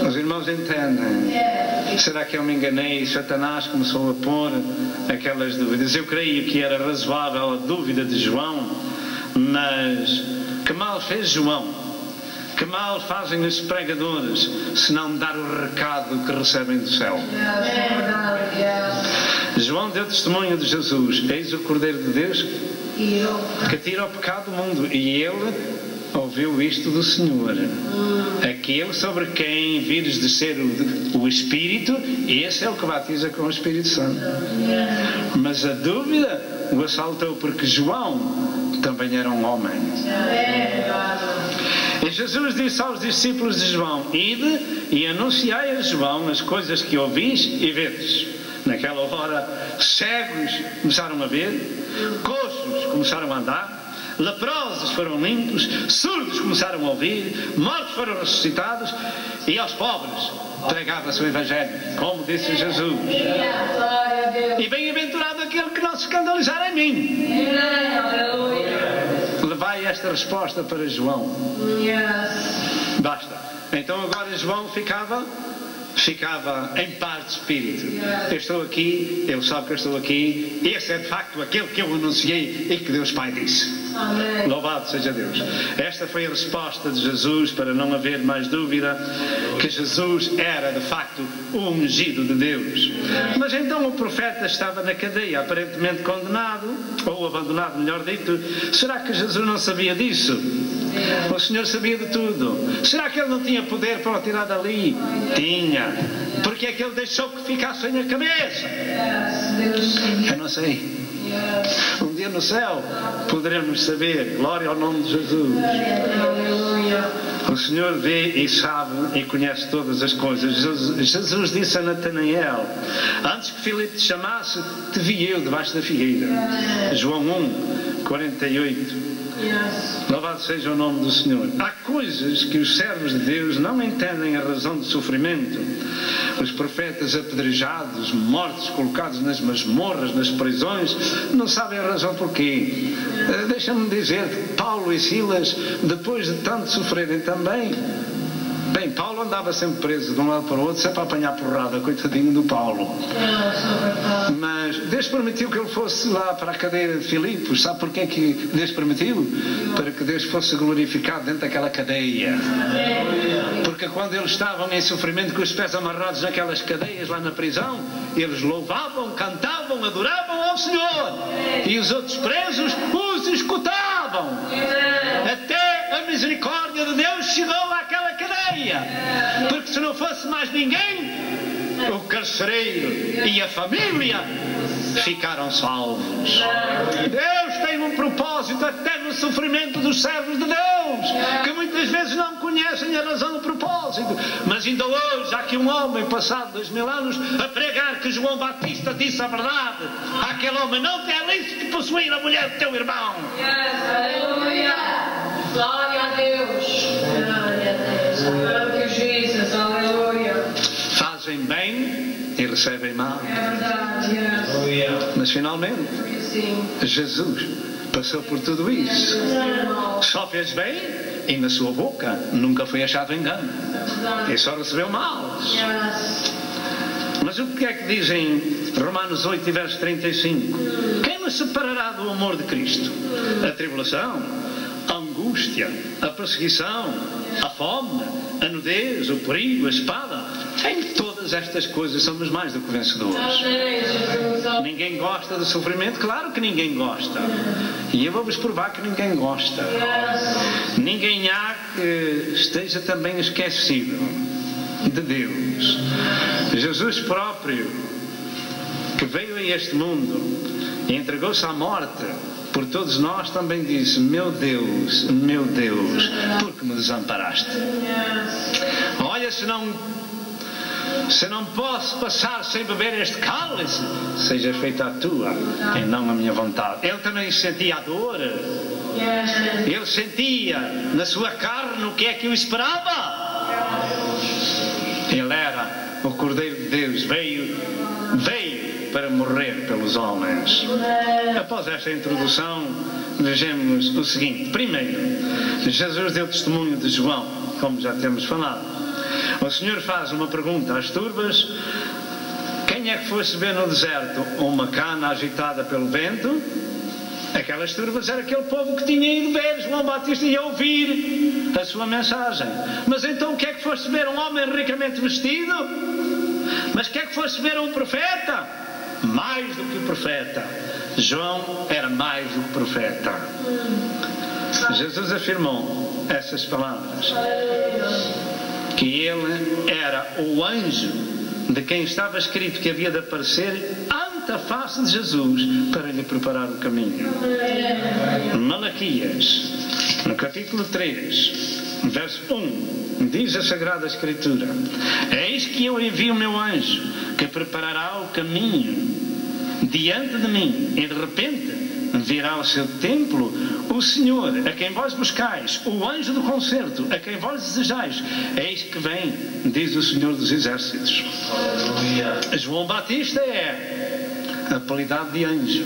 Os irmãos entendem. Será que eu me enganei? Satanás começou a pôr aquelas dúvidas. Eu creio que era razoável a dúvida de João, mas que mal fez João? Que mal fazem os pregadores se não dar o recado que recebem do céu? João deu testemunho de Jesus: eis o Cordeiro de Deus que tira o pecado do mundo. E ele ouviu isto do Senhor: aquele sobre quem vires descer o Espírito, esse é o que batiza com o Espírito Santo. Mas a dúvida o assaltou, porque João também era um homem. E Jesus disse aos discípulos de João: ide e anunciai a João as coisas que ouvis e vedes. Naquela hora, cegos começaram a ver, coxos começaram a andar, leprosos foram limpos, surdos começaram a ouvir, mortos foram ressuscitados, e aos pobres pregava-se o Evangelho, como disse Jesus. E bem-aventurado aquele que não se escandalizar em mim. Levai esta resposta para João. Basta. Então agora João ficava em paz de espírito. Eu estou aqui, ele sabe que eu estou aqui, esse é de facto aquele que eu anunciei e que Deus Pai disse. Amém. Louvado seja Deus. Esta foi a resposta de Jesus, para não haver mais dúvida que Jesus era de facto o ungido de Deus. Mas então o profeta estava na cadeia, aparentemente condenado, ou abandonado, melhor dito. Será que Jesus não sabia disso? O Senhor sabia de tudo. Será que Ele não tinha poder para o tirar dali? Tinha. Porque é que Ele deixou que ficasse sem a cabeça? Eu não sei. Um dia no céu poderemos saber. Glória ao nome de Jesus. O Senhor vê e sabe e conhece todas as coisas. Jesus disse a Natanael: antes que Filipe te chamasse, te vi eu debaixo da figueira. João 1, 48. Louvado seja o nome do Senhor. Há coisas que os servos de Deus não entendem a razão do sofrimento. Os profetas apedrejados, mortos, colocados nas masmorras, nas prisões, não sabem a razão porquê. Deixa-me dizer que Paulo e Silas, depois de tanto sofrerem também, bem, Paulo andava sempre preso de um lado para o outro, sempre a apanhar porrada, coitadinho do Paulo. Mas Deus permitiu que ele fosse lá para a cadeia de Filipos. Sabe porquê que Deus permitiu? Para que Deus fosse glorificado dentro daquela cadeia. Porque quando eles estavam em sofrimento, com os pés amarrados naquelas cadeias lá na prisão, eles louvavam, cantavam, adoravam ao Senhor. E os outros presos os escutavam. Até a misericórdia de Deus chegou àquela cadeia. Porque se não fosse mais ninguém, o carcereiro e a família ficaram salvos. Deus tem um propósito até no sofrimento dos servos de Deus, que muitas vezes não conhecem a razão do propósito. Mas ainda hoje há aqui um homem, passado 2000 anos, a pregar que João Batista disse a verdade. Aquele homem: não te é lícito possuir a mulher do teu irmão. Aleluia! Glória a Deus! Glória a Deus! Thank you, Jesus! Aleluia! Fazem bem e recebem mal. É verdade, yes. Mas finalmente Sim. Jesus passou por tudo isso. Só fez bem e na sua boca nunca foi achado engano. E só recebeu mal. Yes. Mas o que é que diz em Romanos 8, verso 35? Quem nos separará do amor de Cristo? A tribulação, a angústia, a perseguição, a fome, a nudez, o perigo, a espada. Em todas estas coisas somos mais do que vencedores. Ninguém gosta do sofrimento? Claro que ninguém gosta. E eu vou-vos provar que ninguém gosta. Ninguém há que esteja também esquecido de Deus. Jesus próprio, que veio a este mundo e entregou-se à morte por todos nós, também disse: meu Deus, por que me desamparaste? Olha, se não posso passar sem beber este cálice, seja feita a tua e não a minha vontade. Ele também sentia a dor. Ele sentia na sua carne o que é que o esperava. Ele era o Cordeiro de Deus, veio para morrer pelos homens. Após esta introdução, vejamos o seguinte. Primeiro, Jesus deu testemunho de João, como já temos falado. O Senhor faz uma pergunta às turbas: quem é que fosse ver no deserto uma cana agitada pelo vento? Aquelas turbas era aquele povo que tinha ido ver João Batista e ouvir a sua mensagem. Mas então o que é que fosse ver? Um homem ricamente vestido? Mas o que é que fosse ver? Um profeta? Mais do que o profeta. João era mais do que profeta. Jesus afirmou essas palavras, que ele era o anjo de quem estava escrito que havia de aparecer ante a face de Jesus para lhe preparar o caminho. Malaquias, no capítulo 3, verso 1, diz a Sagrada Escritura: eis que eu envio o meu anjo, que preparará o caminho diante de mim, e de repente virá ao seu templo o Senhor, a quem vós buscais, o anjo do concerto, a quem vós desejais. Eis que vem, diz o Senhor dos Exércitos. João Batista é apelidado de anjo,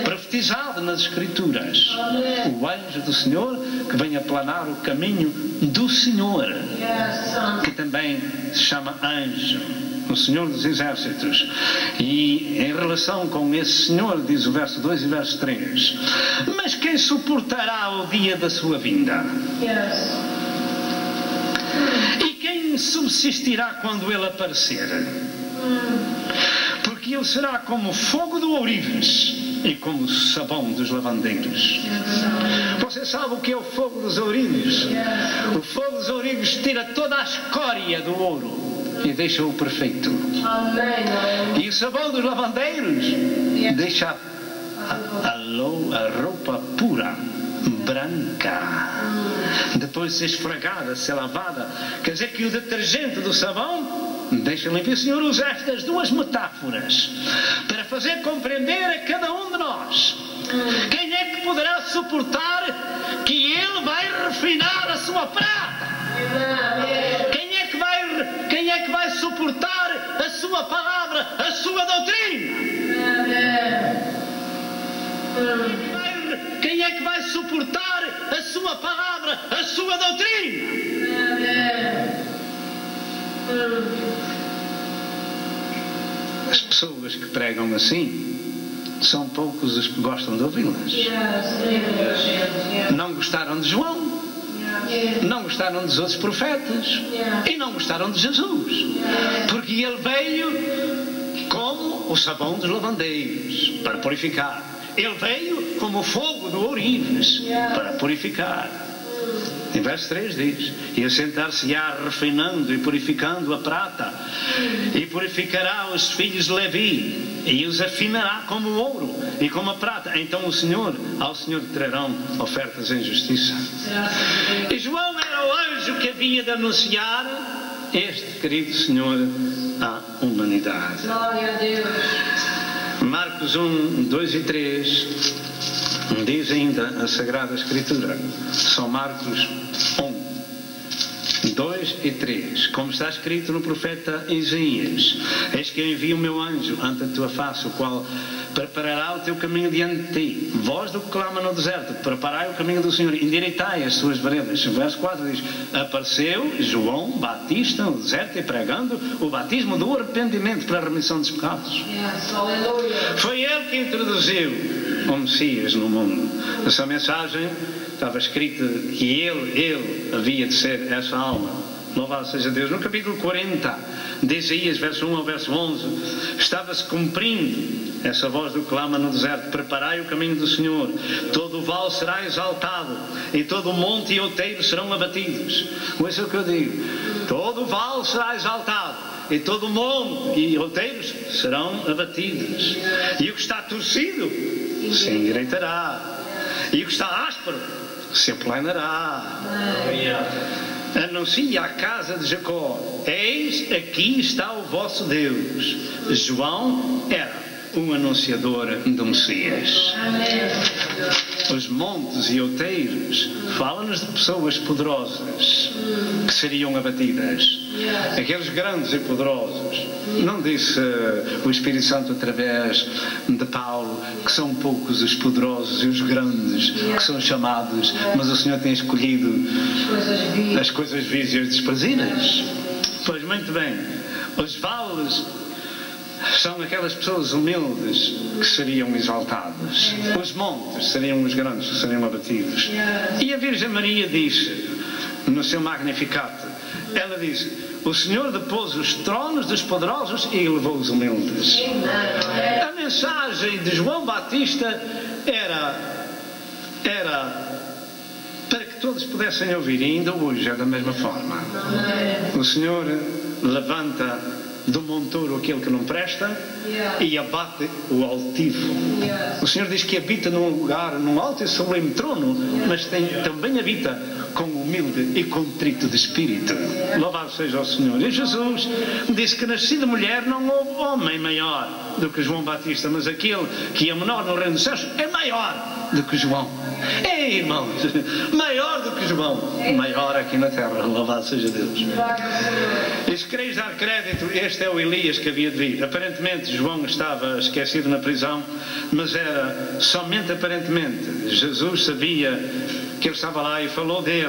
profetizado nas Escrituras. O anjo do Senhor, que vem aplanar o caminho do Senhor, que também se chama anjo, o Senhor dos Exércitos. E em relação com esse Senhor, diz o verso 2 e verso 3: mas quem suportará o dia da sua vinda? E quem subsistirá quando ele aparecer? Porque ele será como o fogo do ourives e como o sabão dos lavandeiros. Vocês sabe o que é o fogo dos ourives. O fogo dos ourives tira toda a escória do ouro e deixa-o perfeito. E o sabão dos lavandeiros deixa a roupa pura, branca, depois de ser esfregada, ser lavada. Quer dizer que o detergente do sabão deixa limpo. O Senhor usa estas duas metáforas para fazer compreender a cada um de nós: quem é que poderá suportar que Ele vai refinar a sua prata? Quem é que vai suportar a sua palavra, a sua doutrina? Quem é que vai suportar a sua palavra, a sua doutrina? As pessoas que pregam assim são poucos os que gostam de ouvi-las. Não gostaram de João, não gostaram dos outros profetas e não gostaram de Jesus, porque ele veio como o sabão dos lavandeiros para purificar. Ele veio como o fogo do ourives para purificar. Em verso 3 diz: e assentar-se-á refinando e purificando a prata, e purificará os filhos de Levi, e os afinará como o ouro e como a prata. Então ao Senhor trarão ofertas em justiça. E João era o anjo que havia de anunciar este querido Senhor à humanidade. Glória a Deus. Marcos 1, 2 e 3 diz ainda a Sagrada Escritura. São Marcos 1, 2 e 3. Como está escrito no profeta Isaías: eis que eu envio o meu anjo ante a tua face, o qual preparará o teu caminho diante de ti. Voz do que clama no deserto: preparai o caminho do Senhor, endireitai as suas veredas. O verso 4 diz: apareceu João Batista no deserto e pregando o batismo do arrependimento para a remissão dos pecados. Foi ele que introduziu o Messias no mundo. Essa mensagem estava escrita que ele havia de ser essa alma. Louvado seja Deus. No capítulo 40 de Isaías, verso 1 ao verso 11, estava-se cumprindo essa voz do que clama no deserto: preparai o caminho do Senhor, todo o vale será exaltado, e todo o monte e outeiro serão abatidos. Ouça o que eu digo: todo o vale será exaltado, e todo o monte e outeiros serão abatidos. E o que está torcido se endireitará, e o que está áspero se aplanará. Anuncia à casa de Jacó: eis aqui está o vosso Deus. João era um anunciador do Messias. Os montes e outeiros falam-nos de pessoas poderosas que seriam abatidas. Aqueles grandes e poderosos. Não disse o Espírito Santo através de Paulo que são poucos os poderosos e os grandes que são chamados, mas o Senhor tem escolhido as coisas vis e as desprazidas? Pois muito bem, os vales são aquelas pessoas humildes que seriam exaltadas. Os montes seriam os grandes que seriam abatidos. E a Virgem Maria disse no seu Magnificat, ela disse: o Senhor depôs os tronos dos poderosos e elevou os humildes. A mensagem de João Batista era para que todos pudessem ouvir, e ainda hoje é da mesma forma. O Senhor levanta do montouro aquele que não presta e abate o altivo. O Senhor diz que habita num lugar, num alto e sublime trono, mas também habita com humilde e contrito de espírito. Louvado seja o Senhor. E Jesus disse que nascido de mulher não houve homem maior do que João Batista, mas aquele que é menor no reino dos céus é maior do que João. Ei, irmãos, maior do que João, maior aqui na terra. Louvado seja Deus. E se quereis dar crédito, este é o Elias que havia de vir. Aparentemente João estava esquecido na prisão, mas era somente aparentemente. Jesus sabia que ele estava lá e falou dele.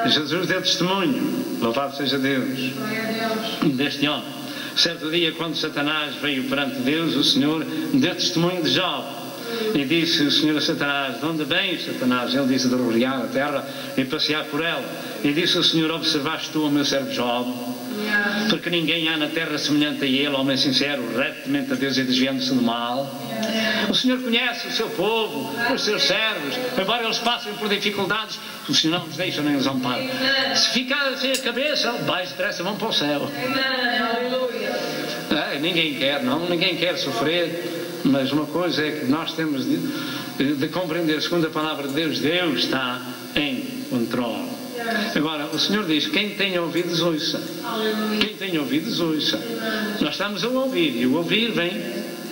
Jesus deu testemunho. Louvado seja Deus deste homem. Certo dia, quando Satanás veio perante Deus, o Senhor deu testemunho de Jó. E disse o Senhor a Satanás: de onde vens, Satanás? Ele disse: de rodear a terra e passear por ela. E disse o Senhor: observaste tu o meu servo Jó? Porque ninguém há na terra semelhante a ele, homem sincero, reto, temente a Deus e desviando-se do mal. O Senhor conhece o seu povo, os seus servos, embora eles passem por dificuldades, o Senhor não os deixa nem os ampara. Se ficar sem a cabeça, mais depressa vão para o céu. Ninguém quer sofrer, mas uma coisa é que nós temos de compreender, segundo a palavra de Deus, Deus está em controle. Agora, o Senhor diz, quem tem ouvidos, ouça. Quem tem ouvidos, ouça. Nós estamos a ouvir, e o ouvir vem,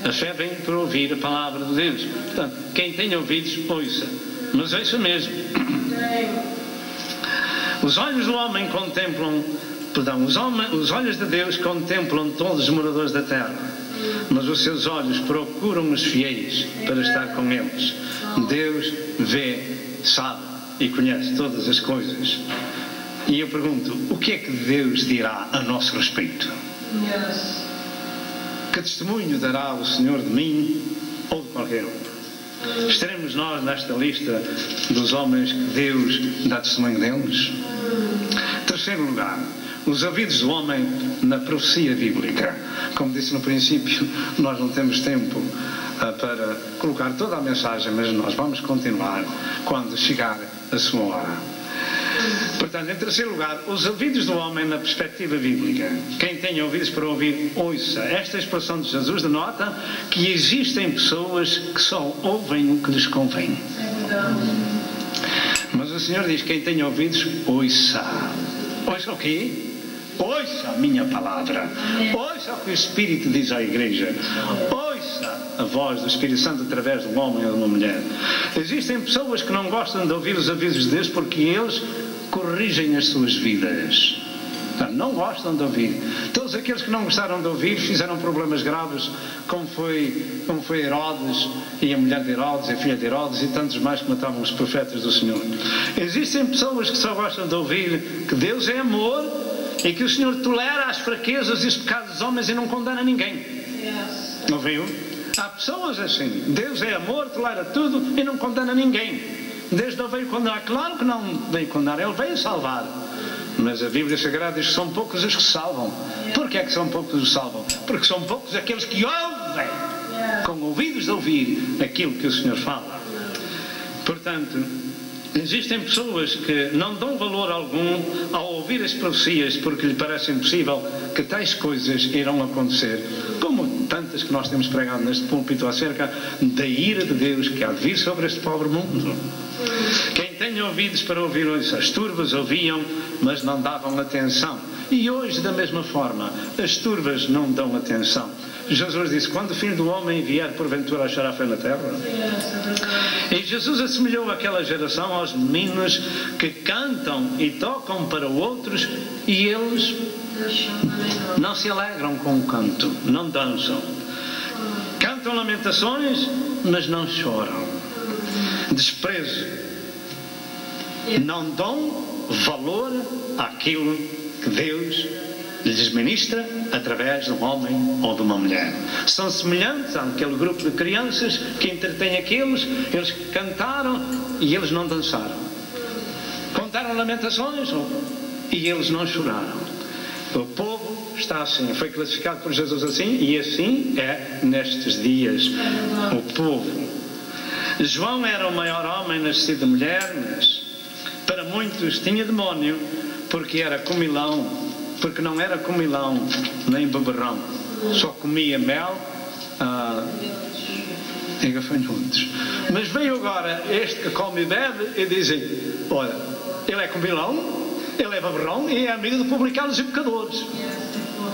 a fé vem por ouvir a palavra de Deus. Portanto, quem tem ouvidos, ouça. Mas ouça mesmo. Os olhos do homem contemplam, os olhos de Deus contemplam todos os moradores da terra, mas os seus olhos procuram os fiéis para estar com eles. Deus vê, sabe e conhece todas as coisas. E eu pergunto, o que é que Deus dirá a nosso respeito? Que testemunho dará o Senhor de mim ou de qualquer outro? Estaremos nós nesta lista dos homens que Deus dá testemunho deles? Terceiro lugar, os ouvidos do homem na profecia bíblica. Como disse no princípio, nós não temos tempo para colocar toda a mensagem, mas nós vamos continuar quando chegar a sua hora. Portanto, em terceiro lugar, os ouvidos do homem na perspectiva bíblica. Quem tem ouvidos para ouvir, ouça. Esta expressão de Jesus denota que existem pessoas que só ouvem o que lhes convém. Mas o Senhor diz, quem tem ouvidos, ouça. Ouça o quê? Ouça a minha palavra. Ouça o que o Espírito diz à igreja. Ouça a voz do Espírito Santo através de um homem ou de uma mulher. Existem pessoas que não gostam de ouvir os avisos de Deus porque eles corrigem as suas vidas. Não gostam de ouvir. Todos aqueles que não gostaram de ouvir fizeram problemas graves, como foi Herodes e a mulher de Herodes, a filha de Herodes e tantos mais que matavam os profetas do Senhor. Existem pessoas que só gostam de ouvir que Deus é amor e que o Senhor tolera as fraquezas e os pecados dos homens e não condena ninguém. Ouviu? Há pessoas assim. Deus é amor, tolera tudo e não condena ninguém. Deus não veio condenar. Claro que não veio condenar, Ele veio salvar. Mas a Bíblia Sagrada diz que são poucos os que se salvam. Porquê é que são poucos os que salvam? Porque são poucos aqueles que ouvem, com ouvidos de ouvir aquilo que o Senhor fala. Portanto, existem pessoas que não dão valor algum ao ouvir as profecias porque lhe parece impossível que tais coisas irão acontecer, como tantas que nós temos pregado neste púlpito acerca da ira de Deus que há de vir sobre este pobre mundo. Quem tem ouvidos para ouvir, ouça. As turvas ouviam, mas não davam atenção. E hoje, da mesma forma, as turvas não dão atenção. Jesus disse, quando o Filho do Homem vier, porventura achará fé na terra? E Jesus assemelhou aquela geração aos meninos que cantam e tocam para outros e eles não se alegram com o canto, não dançam. Cantam lamentações, mas não choram. Desprezo. Não dão valor àquilo que Deus lhes ministra através de um homem ou de uma mulher. São semelhantes àquele grupo de crianças que entretém aqueles, eles cantaram e eles não dançaram. Contaram lamentações e eles não choraram. O povo está assim, foi classificado por Jesus assim, e assim é nestes dias o povo. João era o maior homem nascido de mulher, mas para muitos tinha demónio, porque era comilão, porque não era comilão nem beberrão, só comia mel e gafanhotos. Mas veio agora este que come e bebe e dizem, olha, ele é comilão, ele é beberrão e é amigo de publicanos e pecadores.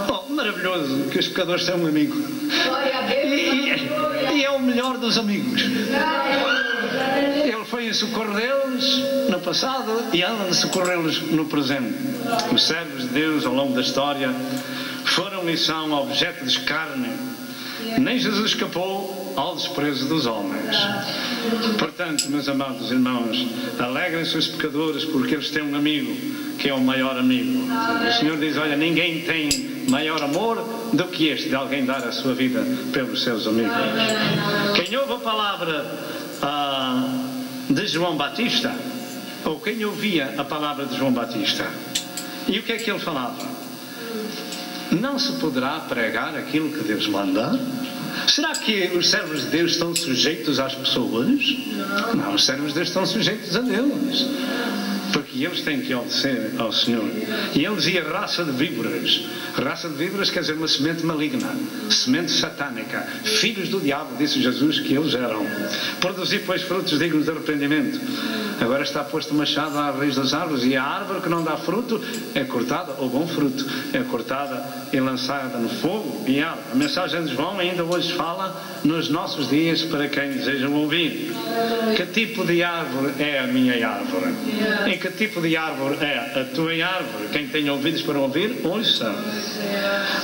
Oh, maravilhoso que os pecadores têm um amigo. E é o melhor dos amigos. Ele foi em socorro deles no passado e anda a socorrê-los no presente. Os servos de Deus ao longo da história foram e são objeto de escárnio. Nem Jesus escapou ao desprezo dos homens. Portanto, meus amados irmãos, alegrem-se os pecadores porque eles têm um amigo que é o maior amigo. O Senhor diz, olha, ninguém tem maior amor do que este, de alguém dar a sua vida pelos seus amigos. Quem ouve a palavra de João Batista, ou quem ouvia a palavra de João Batista, e o que é que ele falava? Não se poderá pregar aquilo que Deus manda? Será que os servos de Deus estão sujeitos às pessoas? Não, os servos de Deus estão sujeitos a Deus. Porque eles têm que obedecer ao Senhor. E ele dizia raça de víboras. Raça de víboras quer dizer uma semente maligna, semente satânica, filhos do diabo, disse Jesus que eles eram. Produzir, pois, frutos dignos de arrependimento. Agora está posto o machado à raiz das árvores, e a árvore que não dá fruto é cortada, ou bom fruto, é cortada e lançada no fogo e arde. A mensagem de João ainda hoje fala nos nossos dias para quem desejam ouvir. Que tipo de árvore é a minha árvore? E que tipo de árvore é a tua árvore? Quem tem ouvidos para ouvir, ouça.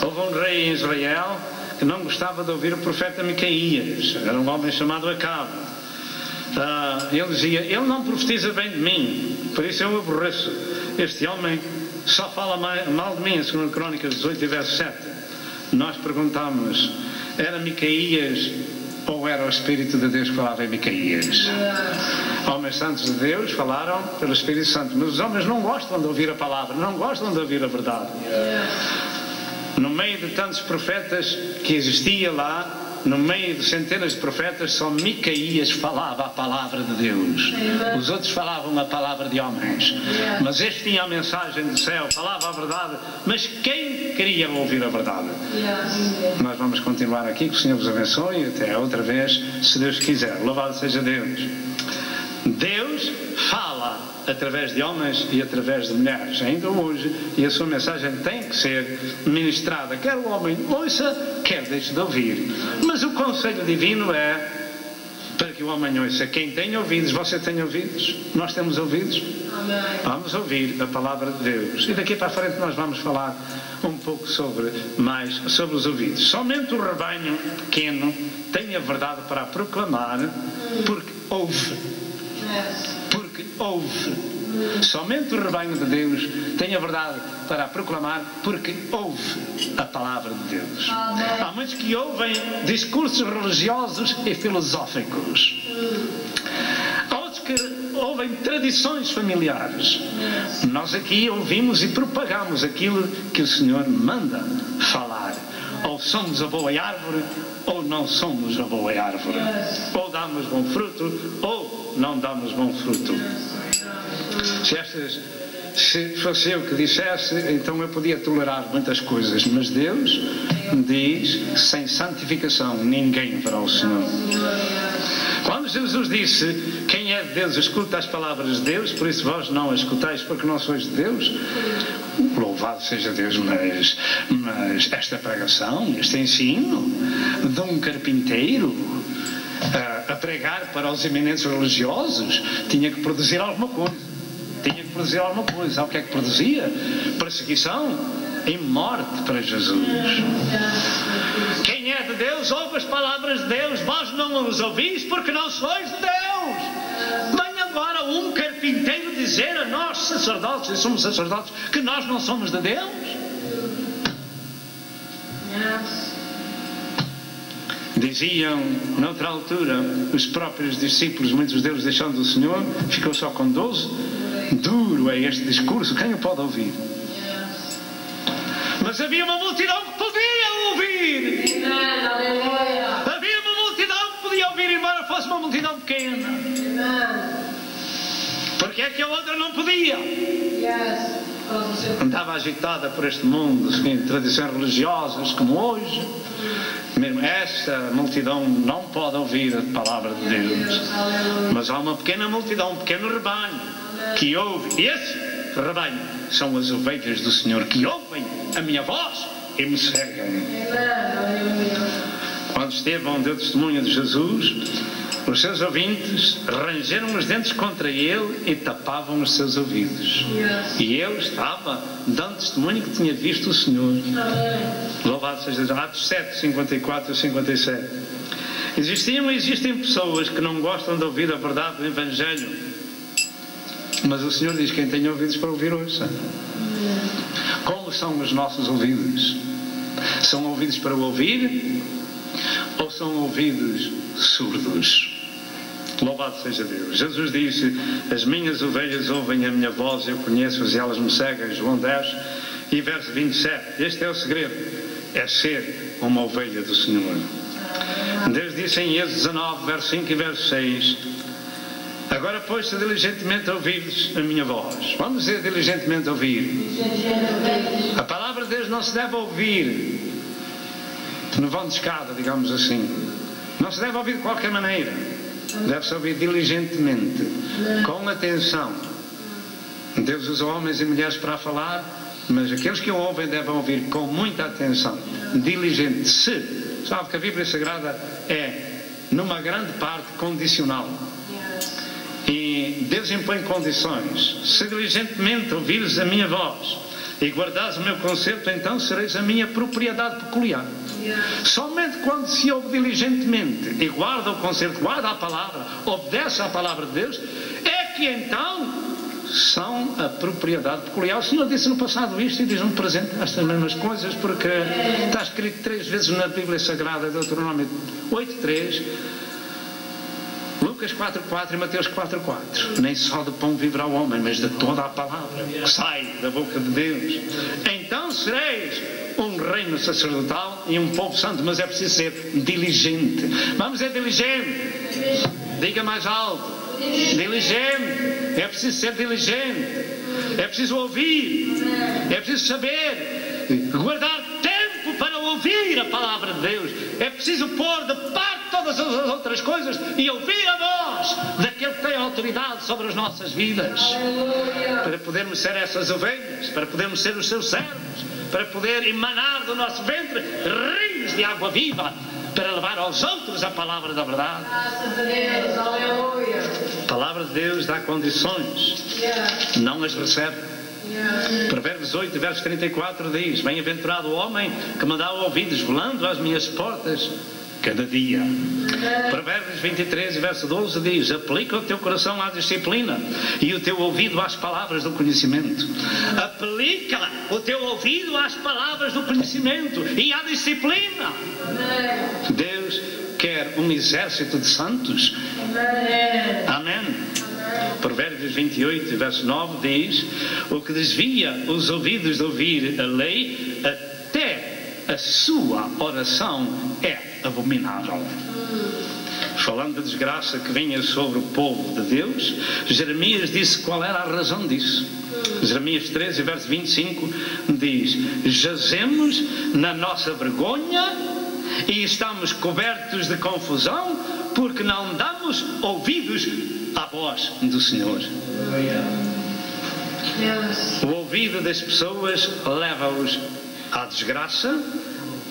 Houve um rei em Israel que não gostava de ouvir o profeta Micaías. Era um homem chamado Acabe. Ele dizia: ele não profetiza bem de mim, por isso eu aborreço. Este homem só fala mal de mim. Em 2 Crônicas 18, verso 7. Nós perguntámos: era Micaías ou era o Espírito de Deus que falava em Micaías? Homens santos de Deus falaram pelo Espírito Santo, mas os homens não gostam de ouvir a palavra, não gostam de ouvir a verdade. No meio de tantos profetas que existia lá, no meio de centenas de profetas, só Micaías falava a palavra de Deus. Os outros falavam a palavra de homens. Mas este tinha a mensagem do céu, falava a verdade. Mas quem queria ouvir a verdade? Nós vamos continuar aqui, que o Senhor vos abençoe, até outra vez, se Deus quiser. Louvado seja Deus. Deus fala através de homens e através de mulheres, ainda hoje, e a sua mensagem tem que ser ministrada, quer o homem ouça, quer deixe de ouvir. Mas o conselho divino é para que o homem ouça. Quem tem ouvidos, você tem ouvidos? Nós temos ouvidos? Vamos ouvir a palavra de Deus. E daqui para a frente nós vamos falar um pouco mais sobre os ouvidos. Somente o rebanho pequeno tem a verdade para proclamar, porque ouve. Porque ouve. Somente o rebanho de Deus tem a verdade para proclamar, porque ouve a palavra de Deus. Há muitos que ouvem discursos religiosos e filosóficos. Há outros que ouvem tradições familiares. Nós aqui ouvimos e propagamos aquilo que o Senhor manda falar. Ou somos a boa árvore, ou não somos a boa árvore. Ou damos bom fruto, ou não damos bom fruto. Se fosse eu que dissesse, então eu podia tolerar muitas coisas. Mas Deus diz: sem santificação ninguém verá o Senhor. Quando Jesus disse: quem é de Deus escuta as palavras de Deus, por isso vós não as escutais porque não sois de Deus. Louvado seja Deus, mas esta pregação, este ensino de um carpinteiro a pregar para os eminentes religiosos tinha que produzir alguma coisa. Sabe o que é que produzia? Perseguição e morte para Jesus. Quem é de Deus ouve as palavras de Deus. Vós não os ouvis porque não sois de Deus. Vem agora um carpinteiro dizer a nós, sacerdotes, e somos sacerdotes, que nós não somos de Deus? Diziam, noutra altura, os próprios discípulos, muitos deles deixando o Senhor, ficou só com 12. Duro é este discurso, quem o pode ouvir? Mas havia uma multidão que podia ouvir. Havia uma multidão que podia ouvir, embora fosse uma multidão pequena. Porque é que a outra não podia? Andava agitada por este mundo, em tradições religiosas como hoje. Mesmo esta multidão não pode ouvir a palavra de Deus. Mas há uma pequena multidão, um pequeno rebanho que ouve. Esse rebanho são as ovelhas do Senhor, que ouvem a minha voz e me seguem. Quando Estevão deu testemunho de Jesus, os seus ouvintes rangeram os dentes contra ele e tapavam os seus ouvidos. E ele estava dando testemunho que tinha visto o Senhor. Louvado seja Deus. Atos 7, 54 e 57. Existiam e existem pessoas que não gostam de ouvir a verdade do Evangelho. Mas o Senhor diz: quem tem ouvidos para ouvir, ouça. Como são os nossos ouvidos? São ouvidos para ouvir ou são ouvidos surdos? Louvado seja Deus. Jesus disse: as minhas ovelhas ouvem a minha voz, eu conheço-as e elas me seguem. João 10 e verso 27. Este é o segredo: é ser uma ovelha do Senhor. Deus disse em Êxodo 19, verso 5 e verso 6: agora, pois, se diligentemente ouvires a minha voz. Vamos dizer diligentemente ouvir. A palavra de Deus não se deve ouvir no vão de escada, digamos assim. Não se deve ouvir de qualquer maneira. Deve-se ouvir diligentemente, com atenção. Deus usa homens e mulheres para falar, mas aqueles que o ouvem devem ouvir com muita atenção. Diligente. Se, sabe que a Bíblia Sagrada é, numa grande parte, condicional. E Deus impõe condições. Se diligentemente ouvires a minha voz e guardares o meu concerto, então sereis a minha propriedade peculiar. Somente quando se ouve diligentemente e guarda o concerto, guarda a palavra, obedece à palavra de Deus, é que então são a propriedade peculiar. O Senhor disse no passado isto e diz no presente estas mesmas coisas, porque está escrito 3 vezes na Bíblia Sagrada, Deuteronômio 8:3, Lucas 4:4 e Mateus 4:4. Nem só de pão viverá o homem, mas de toda a palavra que sai da boca de Deus. Então sereis um reino sacerdotal e um povo santo, mas é preciso ser diligente. Vamos ser diligente. Diga mais alto. Diligente. É preciso ser diligente. É preciso ouvir. É preciso saber. Guardar tempo para ouvir a palavra de Deus. É preciso pôr de parte todas as outras coisas e ouvir a voz daquele que tem autoridade sobre as nossas vidas. Para podermos ser essas ovelhas. Para podermos ser os seus servos. Para poder emanar do nosso ventre rios de água viva, para levar aos outros a palavra da verdade. A palavra de Deus dá condições, não as recebe. Provérbios 8, verso 34 diz: bem-aventurado o homem que me dá ouvidos velando às minhas portas cada dia. Provérbios 23, verso 12 diz: aplica o teu coração à disciplina e o teu ouvido às palavras do conhecimento. Aplica o teu ouvido às palavras do conhecimento e à disciplina. Deus quer um exército de santos. Amém. Provérbios 28, verso 9 diz: o que desvia os ouvidos de ouvir a lei, até a sua oração é abominável. Falando da desgraça que vinha sobre o povo de Deus, Jeremias disse qual era a razão disso. Jeremias 13, verso 25 diz: jazemos na nossa vergonha e estamos cobertos de confusão, porque não damos ouvidos à voz do Senhor. O ouvido das pessoas leva-os à desgraça,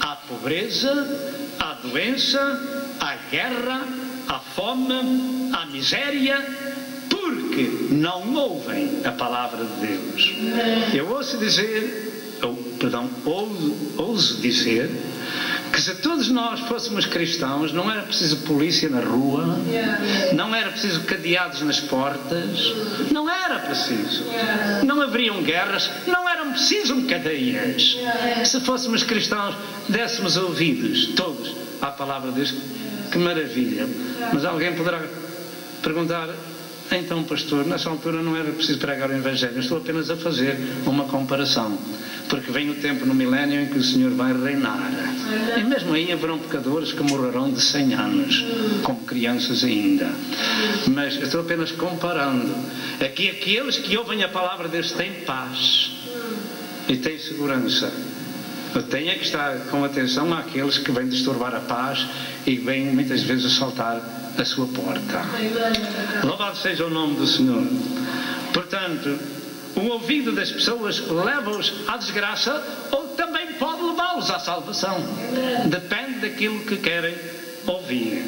à pobreza, à doença, à guerra, à fome, à miséria, porque não ouvem a palavra de Deus. Eu ouço dizer que se todos nós fôssemos cristãos, não era preciso polícia na rua, não era preciso cadeados nas portas, não era preciso, não haveriam guerras, não eram preciso cadeias. Se fôssemos cristãos, dessemos ouvidos todos à palavra de Deus. Que maravilha. Mas alguém poderá perguntar: então, pastor, nessa altura não era preciso pregar o Evangelho. Estou apenas a fazer uma comparação, porque vem o tempo no milénio em que o Senhor vai reinar, e mesmo aí haverão pecadores que morrerão de 100 anos como crianças ainda. Mas estou apenas comparando. Aqui aqueles que ouvem a palavra de Deus têm paz e têm segurança. Eu tenho é que estar com atenção àqueles que vêm disturbar a paz e vêm muitas vezes assaltar a sua porta. Louvado seja o nome do Senhor. Portanto, o ouvido das pessoas leva-os à desgraça, ou também pode levá-los à salvação. Depende daquilo que querem ouvir.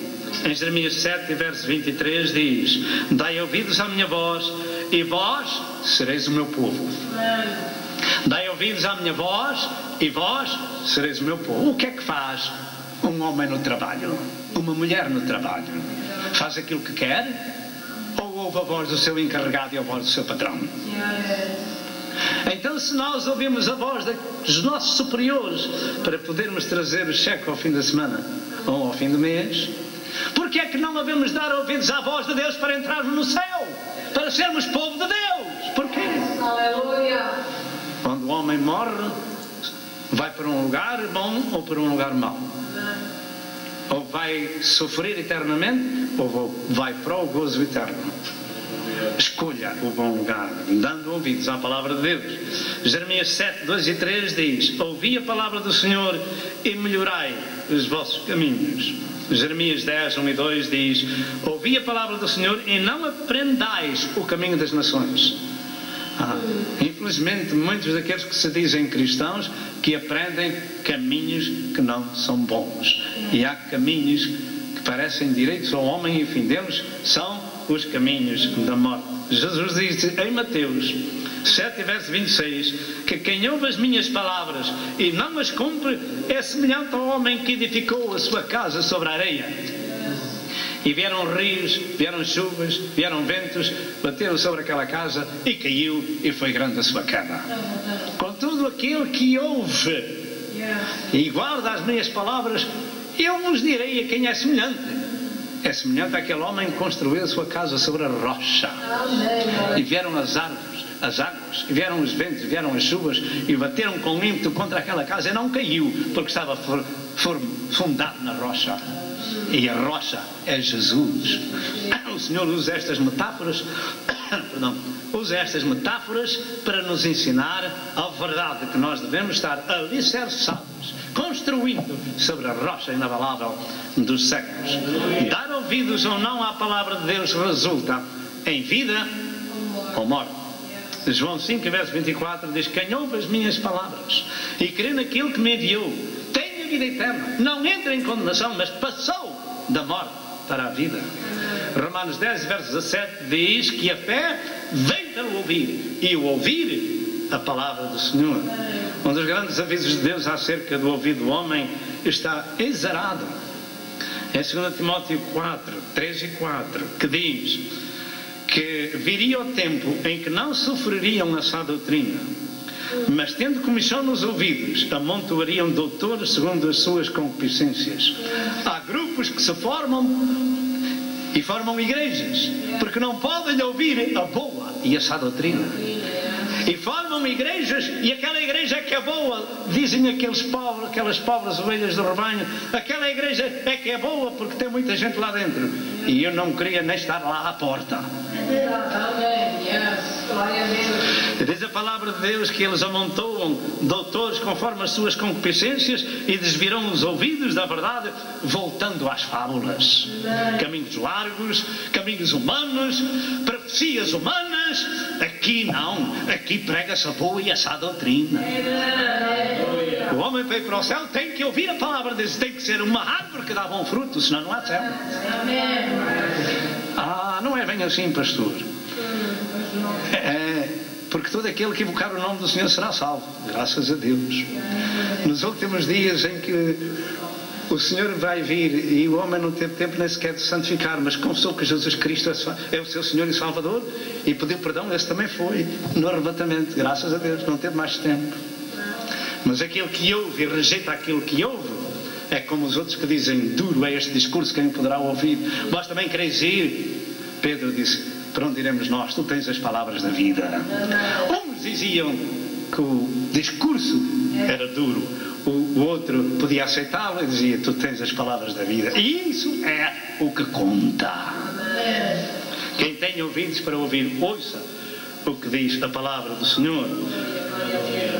Em Jeremias 7, verso 23 diz: dai ouvidos à minha voz e vós sereis o meu povo. Dai ouvidos à minha voz e vós sereis o meu povo. O que é que faz um homem no trabalho? Uma mulher no trabalho? Faz aquilo que quer? Ou ouve a voz do seu encarregado e a voz do seu patrão? Então, se nós ouvimos a voz dos nossos superiores para podermos trazer o cheque ao fim da semana ou ao fim do mês, por que é que não devemos dar ouvidos à voz de Deus para entrarmos no céu? Para sermos povo de Deus? Porquê? Aleluia! Quando o homem morre, vai para um lugar bom ou para um lugar mau? Ou vai sofrer eternamente, ou vai para o gozo eterno. Escolha o bom lugar, dando ouvidos à palavra de Deus. Jeremias 7, 2 e 3 diz: ouvi a palavra do Senhor e melhorai os vossos caminhos. Jeremias 10, 1 e 2 diz: ouvi a palavra do Senhor e não aprendais o caminho das nações. Infelizmente, muitos daqueles que se dizem cristãos que aprendem caminhos que não são bons. E há caminhos que parecem direitos ao homem e, enfim, deles são os caminhos da morte. Jesus diz em Mateus 7, verso 26, que quem ouve as minhas palavras e não as cumpre é semelhante ao homem que edificou a sua casa sobre a areia. E vieram rios, vieram chuvas, vieram ventos, bateram sobre aquela casa e caiu, e foi grande a sua queda. Contudo, aquele que ouve e guarda as minhas palavras, eu vos direi a quem é semelhante. É semelhante àquele homem que construiu a sua casa sobre a rocha. E vieram as águas, e vieram os ventos, vieram as chuvas, e bateram com ímpeto contra aquela casa, e não caiu, porque estava fundado na rocha. E a rocha é Jesus. O Senhor usa estas metáforas, para nos ensinar a verdade que nós devemos estar alicerçados, construindo sobre a rocha inabalável dos séculos. Dar ouvidos ou não à palavra de Deus resulta em vida ou morte. João 5, verso 24 diz: quem ouve as minhas palavras e crê naquilo que me enviou tem a vida eterna, não entra em condenação, mas passou da morte para a vida. Romanos 10, verso 17 diz que a fé vem pelo ouvir, e o ouvir a palavra do Senhor. Um dos grandes avisos de Deus acerca do ouvido do homem está exarado em 2 Timóteo 4, 3 e 4, que diz que viria o tempo em que não sofreriam a sã doutrina, mas tendo comichão nos ouvidos, amontoariam doutores segundo as suas concupiscências. Há grupos que se formam e formam igrejas, porque não podem ouvir a boa e a sã doutrina. E formam igrejas, e aquela igreja é que é boa, dizem aquelas pobres ovelhas do rebanho, aquela igreja é que é boa porque tem muita gente lá dentro. E eu não queria nem estar lá à porta. Diz a palavra de Deus que eles amontoam doutores conforme as suas concupiscências e desviram os ouvidos da verdade, voltando às fábulas. Caminhos largos, caminhos humanos, profecias humanas. Aqui não, aqui prega-se a boa e a sã doutrina. O homem para ir para o céu tem que ouvir a palavra de Deus, tem que ser uma árvore que dá bom fruto, senão não há céu. Não é bem assim, pastor. Porque todo aquele que invocar o nome do Senhor será salvo, graças a Deus. Nos últimos dias em que o Senhor vai vir e o homem não teve tempo nem sequer de santificar, mas confessou que Jesus Cristo é o seu Senhor e Salvador e pediu perdão, esse também foi no arrebatamento, graças a Deus, não teve mais tempo. Mas aquele que ouve e rejeita aquilo que ouve é como os outros que dizem: duro é este discurso, quem poderá ouvir? Vós também quereis ir? Pedro disse: para onde iremos nós? Tu tens as palavras da vida. Uns diziam que o discurso era duro, o outro podia aceitá-lo e dizia: tu tens as palavras da vida. E isso é o que conta. Quem tem ouvidos para ouvir, ouça o que diz a palavra do Senhor.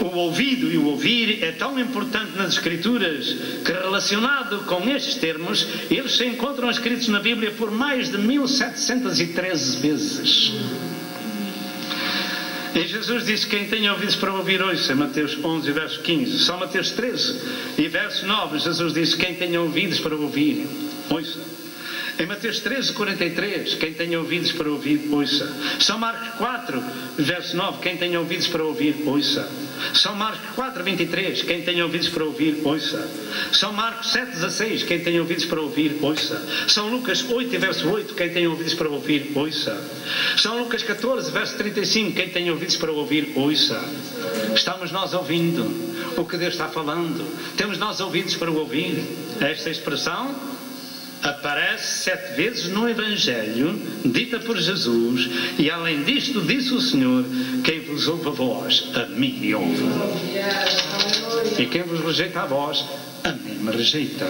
O ouvido e o ouvir é tão importante nas Escrituras que, relacionado com estes termos, eles se encontram escritos na Bíblia por mais de 1713 vezes. E Jesus disse: quem tem ouvidos para ouvir, ouça. Mateus 11, verso 15. Só Mateus 13 e verso 9, Jesus disse: quem tem ouvidos para ouvir, ouça. Em Mateus 13, 43, quem tem ouvidos para ouvir, ouça. São Marcos 4, verso 9, quem tem ouvidos para ouvir, ouça. São Marcos 4, 23, quem tem ouvidos para ouvir, ouça. São Marcos 7, 16, quem tem ouvidos para ouvir, ouça. São Lucas 8, verso 8, quem tem ouvidos para ouvir, ouça. São Lucas 14, verso 35, quem tem ouvidos para ouvir, ouça. Estamos nós ouvindo o que Deus está falando? Temos nós ouvidos para ouvir? Esta expressão aparece 7 vezes no Evangelho, dita por Jesus, e além disto disse o Senhor: quem vos ouve a vós, a mim me ouve. E quem vos rejeita a vós, a mim me rejeita.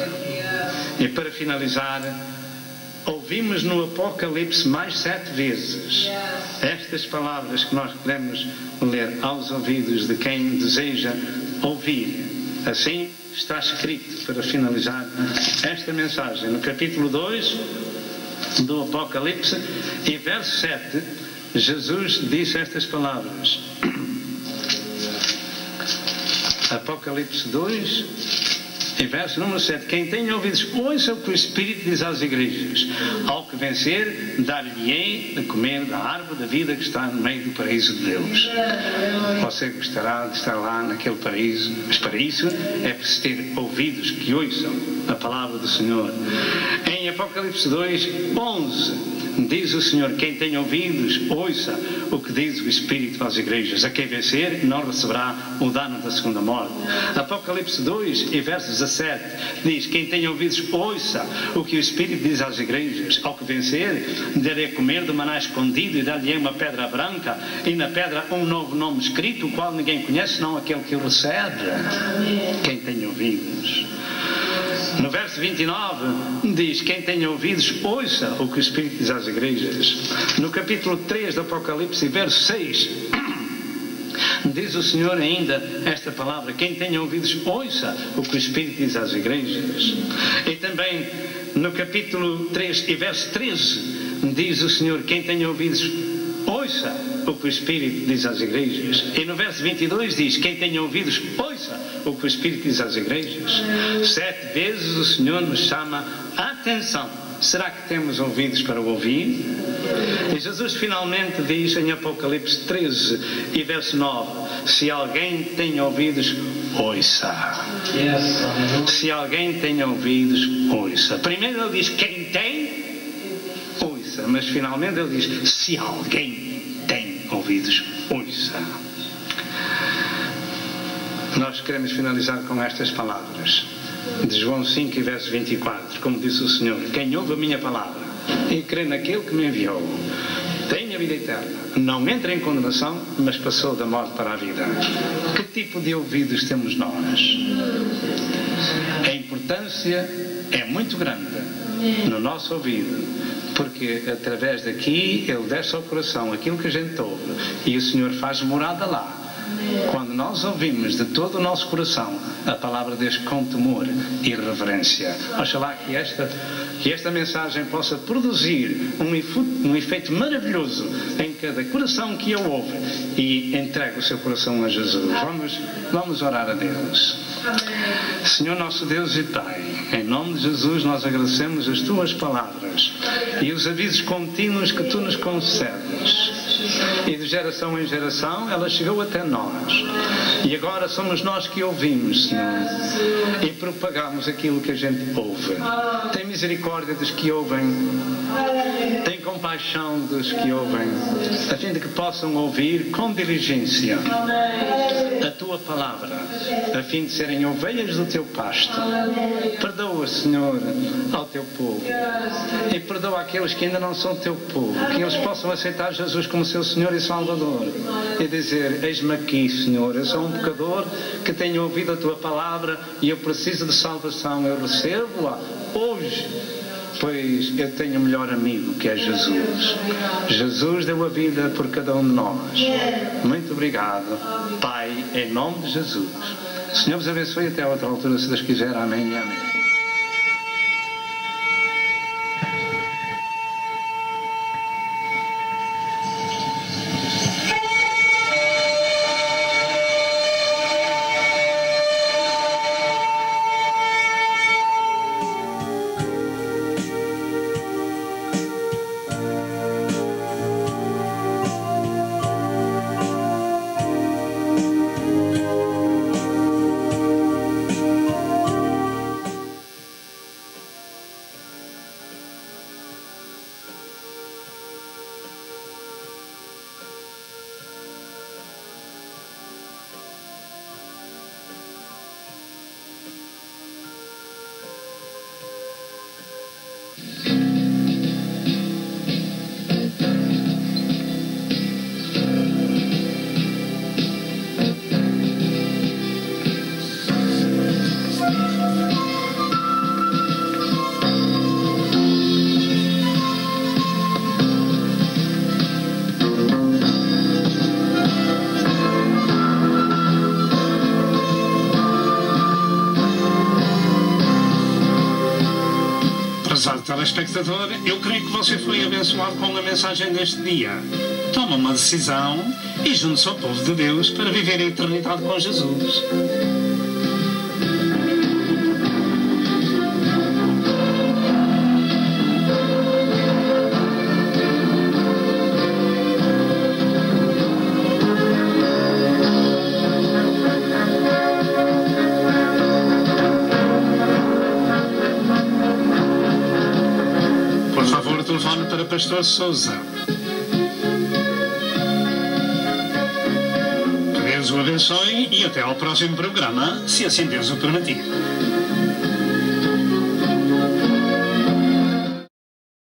E para finalizar, ouvimos no Apocalipse mais 7 vezes estas palavras que nós podemos ler aos ouvidos de quem deseja ouvir. Assim está escrito, para finalizar esta mensagem, no capítulo 2 do Apocalipse, e verso 7, Jesus disse estas palavras. Apocalipse 2 e verso número 7: quem tem ouvidos, ouça o que o Espírito diz às igrejas. Ao que vencer, dar-lhe-ei de comer da árvore da vida que está no meio do paraíso de Deus. Você gostará de estar lá naquele paraíso, mas para isso é preciso ter ouvidos que ouçam a palavra do Senhor. Em Apocalipse 2, 11, diz o Senhor: quem tem ouvidos, ouça o que diz o Espírito às igrejas. A quem vencer não receberá o dano da segunda morte. Apocalipse 2 e verso 17 diz: quem tem ouvidos, ouça o que o Espírito diz às igrejas. Ao que vencer, darei a comer do maná escondido e dar-lhe uma pedra branca, e na pedra um novo nome escrito, o qual ninguém conhece, senão aquele que o recebe. Quem tem ouvidos. No verso 29 diz: quem tem ouvidos, ouça o que o Espírito diz às igrejas. No capítulo 3 do Apocalipse, verso 6, diz o Senhor ainda esta palavra: quem tem ouvidos, ouça o que o Espírito diz às igrejas. E também no capítulo 3 e verso 13 diz o Senhor: quem tem ouvidos, ouça o que o Espírito diz às igrejas. E no verso 22 diz: quem tem ouvidos, ouça o que o Espírito diz às igrejas. 7 vezes o Senhor nos chama a atenção. Será que temos ouvidos para ouvir? E Jesus finalmente diz em Apocalipse 13 e verso 9: se alguém tem ouvidos, ouça. Se alguém tem ouvidos, ouça. Primeiro ele diz: quem tem, ouça. Mas finalmente ele diz: se alguém tem ouvidos, ouça. Nós queremos finalizar com estas palavras de João 5 e verso 24, como disse o Senhor: quem ouve a minha palavra e crê naquele que me enviou tem a vida eterna, não entra em condenação, mas passou da morte para a vida. Que tipo de ouvidos temos nós? A importância é muito grande no nosso ouvido, porque através daqui ele desce ao coração aquilo que a gente ouve, e o Senhor faz morada lá. Quando nós ouvimos de todo o nosso coração a palavra de Deus com temor e reverência, oxalá que esta mensagem possa produzir um efeito maravilhoso em cada coração que a ouve e entregue o seu coração a Jesus. Vamos orar a Deus. Senhor nosso Deus e Pai, em nome de Jesus nós agradecemos as Tuas palavras e os avisos contínuos que Tu nos concedes. E de geração em geração ela chegou até nós. E agora somos nós que ouvimos, Senhor, e propagamos aquilo que a gente ouve. Tem misericórdia dos que ouvem. Tem compaixão dos que ouvem. A fim de que possam ouvir com diligência a Tua palavra, a fim de serem ovelhas do Teu pasto. Perdoa, Senhor, ao Teu povo. E perdoa aqueles que ainda não são Teu povo. Que eles possam aceitar Jesus como seu Senhor e Salvador. E dizer: eis-me aqui, Senhor, eu sou um pecador que tenho ouvido a Tua palavra e eu preciso de salvação. Eu recebo-a hoje, pois eu tenho o melhor amigo, que é Jesus. Jesus deu a vida por cada um de nós. Muito obrigado, Pai, em nome de Jesus. O Senhor vos abençoe até a outra altura, se Deus quiser. Amém e amém. telespectador, eu creio que você foi abençoado com a mensagem deste dia. Toma uma decisão e junte-se ao povo de Deus para viver a eternidade com Jesus. Por favor, telefone para Pastor Sousa. Que Deus o abençoe e até ao próximo programa, se assim Deus o permitir.